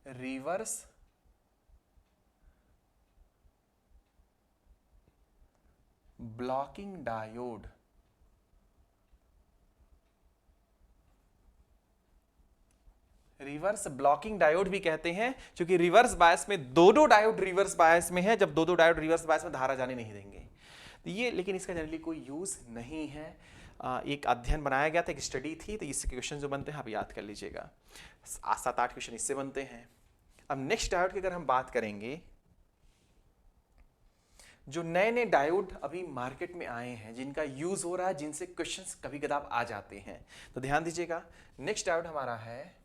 reverse blocking diode. Reverse blocking diode भी कहते हैं, क्योंकि रिवर्स बायस में दो दो डायोड रिवर्स बायस में है। जब दो दो डायोड रिवर्स बायस में धारा जाने नहीं देंगे तो ये, लेकिन इसका जनरली कोई यूज नहीं है। एक अध्ययन बनाया गया था, एक स्टडी थी, तो इसके क्वेश्चन जो बनते हैं आप याद कर लीजिएगा। 7-8 क्वेश्चन इससे बनते हैं। अब नेक्स्ट डायोड की अगर हम बात करेंगे, जो नए नए डायोड अभी मार्केट में आए हैं, जिनका यूज हो रहा है, जिनसे क्वेश्चंस कभी कदार आ जाते हैं, तो ध्यान दीजिएगा। नेक्स्ट डायोड हमारा है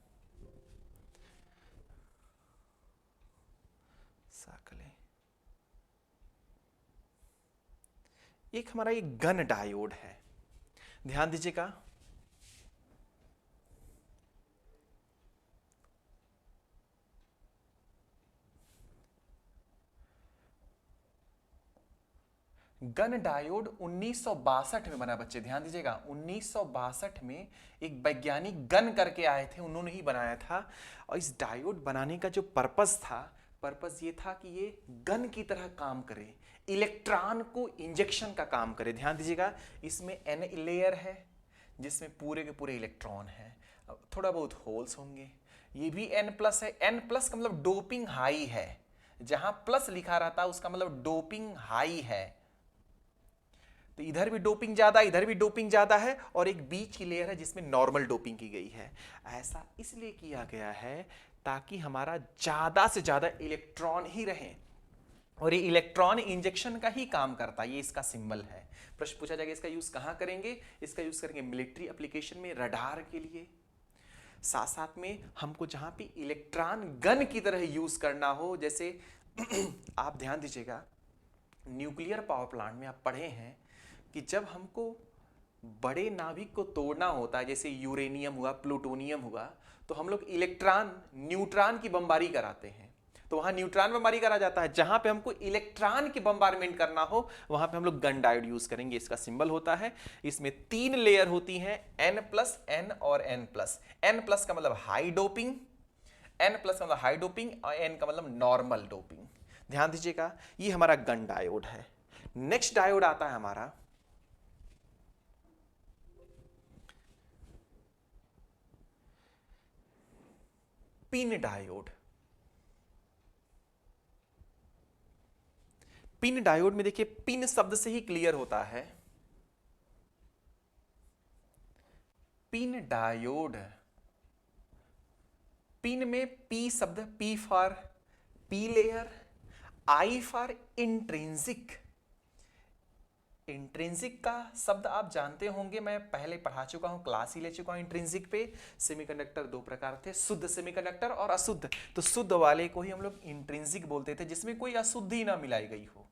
एक हमारा ये गन डायोड है। ध्यान दीजिएगा, गन डायोड 1962 में बना। बच्चे ध्यान दीजिएगा, 1962 में एक वैज्ञानिक गन करके आए थे, उन्होंने ही बनाया था। और इस डायोड बनाने का जो पर्पस था, पर्पस ये था कि ये गन की तरह काम करे, इलेक्ट्रॉन को इंजेक्शन का काम करे। ध्यान दीजिएगा, इसमें N लेयर है जिसमें पूरे के पूरे इलेक्ट्रॉन है, थोड़ा बहुत होल्स होंगे। ये भी N+ है। N+ का मतलब डोपिंग हाई है। जहां प्लस लिखा रहता है उसका मतलब डोपिंग हाई है। तो इधर भी डोपिंग ज्यादा, इधर भी डोपिंग ज्यादा है, और एक बीच की लेयर है जिसमें नॉर्मल डोपिंग की गई है। ऐसा इसलिए किया गया है ताकि हमारा ज्यादा से ज्यादा इलेक्ट्रॉन ही रहे। और ये इलेक्ट्रॉन इंजेक्शन का ही काम करता है, ये इसका सिंबल है। प्रश्न पूछा जाएगा इसका यूज कहां करेंगे, इसका यूज करेंगे मिलिट्री एप्लीकेशन में, रडार के लिए, साथ साथ में हमको जहां पे इलेक्ट्रॉन गन की तरह यूज करना हो, जैसे आप ध्यान दीजिएगा न्यूक्लियर पावर प्लांट में आप पढ़े हैं कि जब हमको बड़े नाभिक को तोड़ना होता है, जैसे यूरेनियम हुआ, प्लूटोनियम हुआ, तो हम लोग इलेक्ट्रॉन न्यूट्रॉन की बमबारी कराते हैं, तो वहां न्यूट्रॉन बमबारी करा जाता है। जहां पे हमको इलेक्ट्रॉन की बमबारमेंट करना हो वहां पे हम लोग गन डायोड यूज करेंगे, इसका सिंबल होता है। इसमें 3 लेयर होती हैं, N प्लस, N और N प्लस। N प्लस का मतलब हाई डोपिंग, N प्लस का मतलब हाई डोपिंग और N का मतलब नॉर्मल डोपिंग। ध्यान दीजिएगा ये हमारा गन डायोड है। नेक्स्ट डायोड आता है हमारा पिन डायोड। पिन डायोड में देखिए पिन शब्द से ही क्लियर होता है, पिन डायोड। पिन में पी शब्द, P for P layer, I for intrinsic. Intrinsic का शब्द आप जानते होंगे, मैं पहले पढ़ा चुका हूं, क्लास ही ले चुका हूं इंट्रिंसिक पे। सेमीकंडक्टर 2 प्रकार थे, शुद्ध सेमीकंडक्टर और अशुद्ध। तो शुद्ध वाले को ही हम लोग इंट्रिंसिक बोलते थे, जिसमें कोई अशुद्धि ना मिलाई गई हो।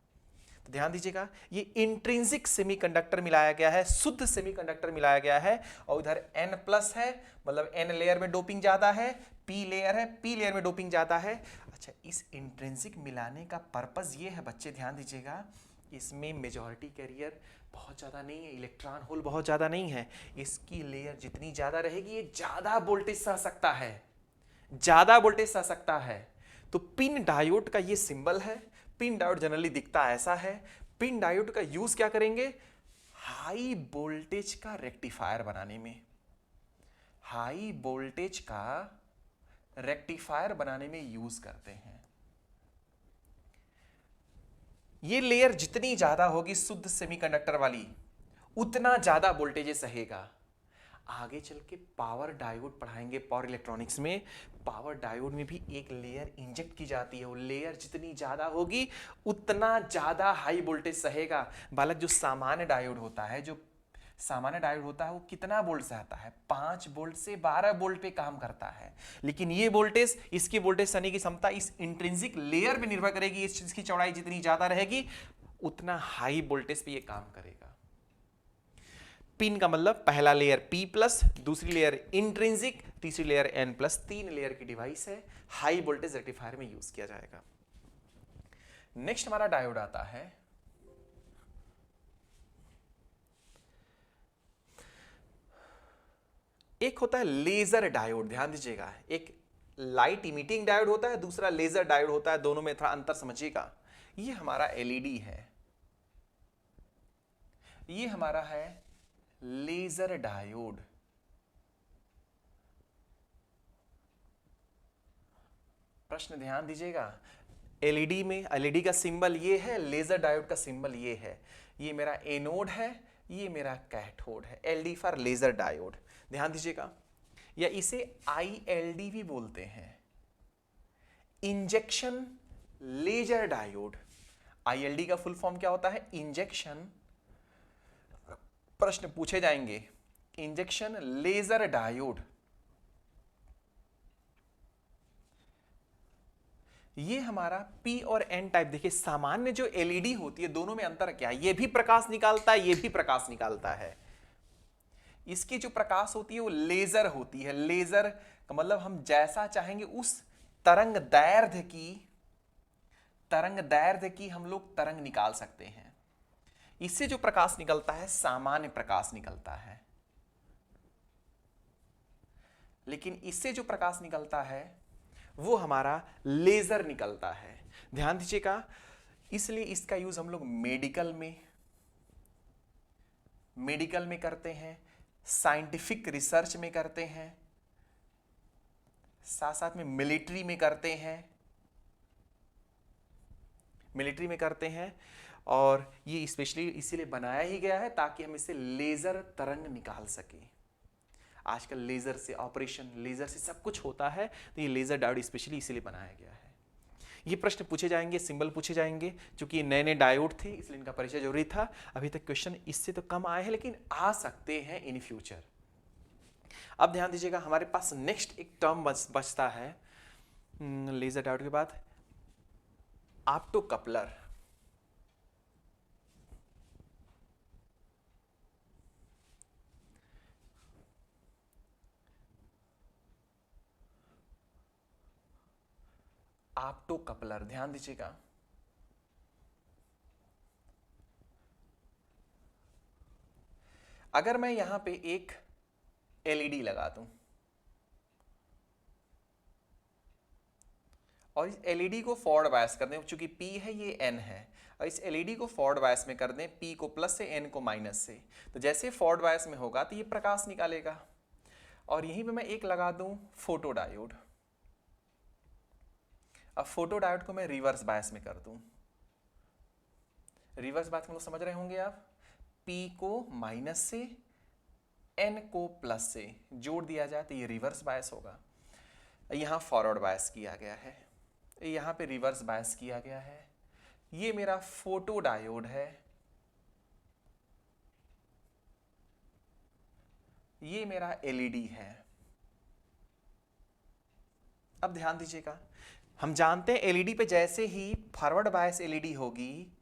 तो ध्यान दीजिएगा ये इंट्रिंसिक सेमीकंडक्टर मिलाया गया है, शुद्ध सेमीकंडक्टर मिलाया गया है। और उधर N प्लस है, मतलब N लेयर में डोपिंग ज्यादा है, P लेयर है, P लेयर में डोपिंग ज्यादा है। अच्छा, इस इंट्रिंसिक मिलाने का पर्पस ये है बच्चे, ध्यान दीजिएगा, इसमें मेजॉरिटी कैरियर बहुत ज़्यादा नहीं है, इलेक्ट्रॉन होल बहुत ज़्यादा नहीं है। इसकी लेयर जितनी ज़्यादा रहेगी ये ज़्यादा वोल्टेज सह सकता है, ज़्यादा वोल्टेज सह सकता है। तो पिन डायोड का ये सिंबल है। पिन डायोड जनरली दिखता ऐसा है। पिन डायोड का यूज क्या करेंगे, हाई वोल्टेज का रेक्टिफायर बनाने में, हाई वोल्टेज का रेक्टिफायर बनाने में यूज करते हैं। ये लेयर जितनी ज्यादा होगी शुद्ध सेमीकंडक्टर वाली, उतना ज्यादा वोल्टेज सहेगा। आगे चल के पावर डायोड पढ़ाएंगे पावर इलेक्ट्रॉनिक्स में। पावर डायोड में भी एक लेयर इंजेक्ट की जाती है, वो लेयर जितनी ज्यादा होगी उतना ज्यादा हाई वोल्टेज सहेगा। बालक, जो सामान्य डायोड होता है, जो सामान्य डायोड होता है वो कितना वोल्ट सहता है, 5 वोल्ट से 12 वोल्ट पे काम करता है। लेकिन ये वोल्टेज, इसकी वोल्टेज सहने की क्षमता इस इंट्रिंसिक लेयर पे निर्भर करेगी। इसकी चौड़ाई जितनी ज्यादा रहेगी उतना हाई वोल्टेज पे ये काम करेगा। पिन का मतलब पहला लेयर P प्लस, दूसरी लेयर इंट्रिंसिक, तीसरी लेयर N प्लस, 3 लेयर की डिवाइस है, हाई वोल्टेज रेक्टिफायर में यूज किया जाएगा। नेक्स्ट हमारा डायोड आता है एक होता है लेजर डायोड। ध्यान दीजिएगा, एक लाइट इमिटिंग डायोड होता है, दूसरा लेजर डायोड होता है, दोनों में थोड़ा अंतर समझिएगा। ये हमारा एलईडी है, ये हमारा है लेजर डायोड। प्रश्न ध्यान दीजिएगा, एलईडी में एलईडी का सिंबल ये है, लेजर डायोड का सिंबल ये है। ये मेरा एनोड है, ये मेरा कैथोड है। एलडी फॉर लेजर डायोड, ध्यान दीजिएगा। या इसे आईएलडी भी बोलते हैं, इंजेक्शन लेजर डायोड। आईएलडी का फुल फॉर्म क्या होता है, इंजेक्शन, प्रश्न पूछे जाएंगे, इंजेक्शन लेजर डायोड। ये हमारा P और N टाइप। देखिए सामान्य जो एलईडी होती है दोनों में अंतर क्या है, ये भी प्रकाश निकालता है, ये भी प्रकाश निकालता है। इसकी जो प्रकाश होती है वो लेजर होती है। लेजर का मतलब हम जैसा चाहेंगे उस तरंग दैर्ध्य की हम लोग तरंग निकाल सकते हैं। इससे जो प्रकाश निकलता है सामान्य प्रकाश निकलता है, लेकिन इससे जो प्रकाश निकलता है वो हमारा लेजर निकलता है। ध्यान दीजिएगा, इसलिए इसका यूज हम लोग मेडिकल में करते हैं, साइंटिफिक रिसर्च में करते हैं, साथ साथ में मिलिट्री में करते हैं। और ये स्पेशली इसीलिए बनाया ही गया है ताकि हम इससे लेजर तरंग निकाल सकें। आजकल लेजर से ऑपरेशन, लेजर से सब कुछ होता है, तो ये लेजर डायोड स्पेशली इसीलिए बनाया गया है। ये प्रश्न पूछे जाएंगे, सिंबल पूछे जाएंगे, क्योंकि नए नए डायोड थे इसलिए इनका परिचय जरूरी था। अभी तक क्वेश्चन इससे तो कम आए हैं लेकिन आ सकते हैं इन फ्यूचर। अब ध्यान दीजिएगा, हमारे पास नेक्स्ट एक टर्म बचता है लेजर डायोड के बाद, ऑप्टो कपलर। ऑप्टो कपलर, ध्यान दीजिएगा, अगर मैं यहां पे एक एलईडी लगा दूं और इस एलईडी को फॉरवर्ड बायस कर दें, चूंकि P है ये N है, और इस एलईडी को फॉरवर्ड बायस में कर दें, P को प्लस से N को माइनस से, तो जैसे फॉरवर्ड बायस में होगा तो ये प्रकाश निकालेगा। और यहीं पे मैं एक लगा दूं फोटो डायोड। अब फोटो डायोड को मैं रिवर्स बायस में कर दूं। रिवर्स बायस में तो समझ रहे होंगे आप, P को माइनस से N को प्लस से जोड़ दिया जाए तो ये रिवर्स बायस होगा। यहां फॉरवर्ड बायस किया गया है, यहां पे रिवर्स बायस किया गया है। ये मेरा फोटो डायोड है, ये मेरा एलईडी है। अब ध्यान दीजिएगा, हम जानते हैं एलईडी पे जैसे ही फॉरवर्ड बायस एलईडी होगी,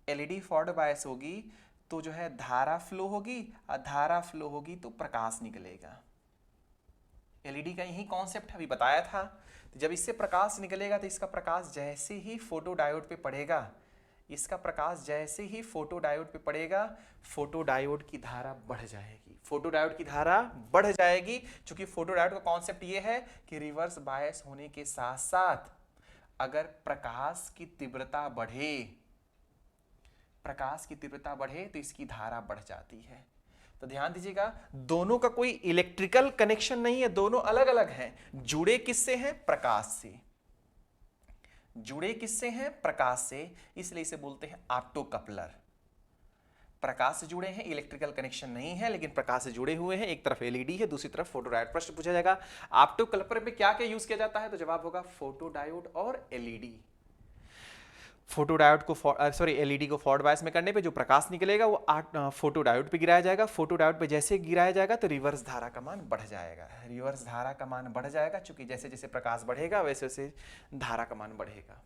एलईडी फॉरवर्ड बायस होगी तो जो है धारा फ्लो होगी, और धारा फ्लो होगी तो प्रकाश निकलेगा। एलईडी का यही कॉन्सेप्ट अभी बताया था। तो जब इससे प्रकाश निकलेगा तो इसका प्रकाश जैसे ही फोटो डायोड पे पड़ेगा, इसका प्रकाश जैसे ही फोटो डायोड पे पड़ेगा, फोटो डायोड की धारा बढ़ जाएगी, फोटो डायोड की धारा बढ़ जाएगी। क्योंकि फोटो डायोड का कॉन्सेप्ट ये है कि रिवर्स बायस होने के साथ साथ अगर प्रकाश की तीव्रता बढ़े, प्रकाश की तीव्रता बढ़े तो इसकी धारा बढ़ जाती है। तो ध्यान दीजिएगा, दोनों का कोई इलेक्ट्रिकल कनेक्शन नहीं है, दोनों अलग अलग हैं। जुड़े किससे हैं? प्रकाश से। जुड़े किससे हैं? प्रकाश से, इसलिए इसे बोलते हैं ऑप्टो कपलर। प्रकाश से जुड़े हैं, इलेक्ट्रिकल कनेक्शन नहीं है लेकिन प्रकाश से जुड़े हुए हैं। एक तरफ एलईडी है, दूसरी तरफ फोटो डायोड। प्रश्न पूछा जाएगा ऑप्टो कपलर पे क्या क्या यूज किया जाता है, तो जवाब होगा फोटो डायोड और एलईडी। फोटो डायोड को एलईडी को फॉरवर्ड बायस में करने पे जो प्रकाश निकलेगा वो फोटो डायोड पे गिराया जाएगा। फोटो डायोड पे जैसे गिराया जाएगा तो रिवर्स धारा का मान बढ़ जाएगा, रिवर्स धारा का मान बढ़ जाएगा, क्योंकि जैसे जैसे प्रकाश बढ़ेगा वैसे वैसे धारा का मान बढ़ेगा।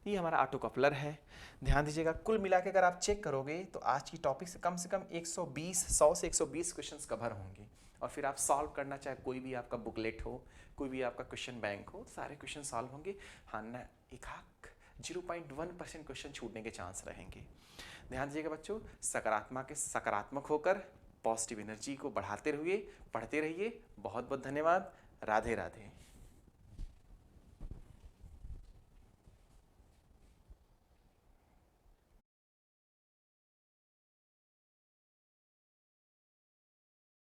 ये हमारा ऑप्टो कपलर है। ध्यान दीजिएगा, कुल मिला के अगर आप चेक करोगे तो आज की टॉपिक से कम 120 100 से 120 क्वेश्चंस कवर होंगे, और फिर आप सॉल्व करना, चाहे कोई भी आपका बुकलेट हो, कोई भी आपका क्वेश्चन बैंक हो, सारे क्वेश्चन सॉल्व होंगे। हाँ ना, 0.1% क्वेश्चन छूटने के चांस रहेंगे। ध्यान दीजिएगा बच्चों, सकारात्मक होकर पॉजिटिव एनर्जी को बढ़ाते रहिए, पढ़ते रहिए। बहुत बहुत धन्यवाद। राधे राधे।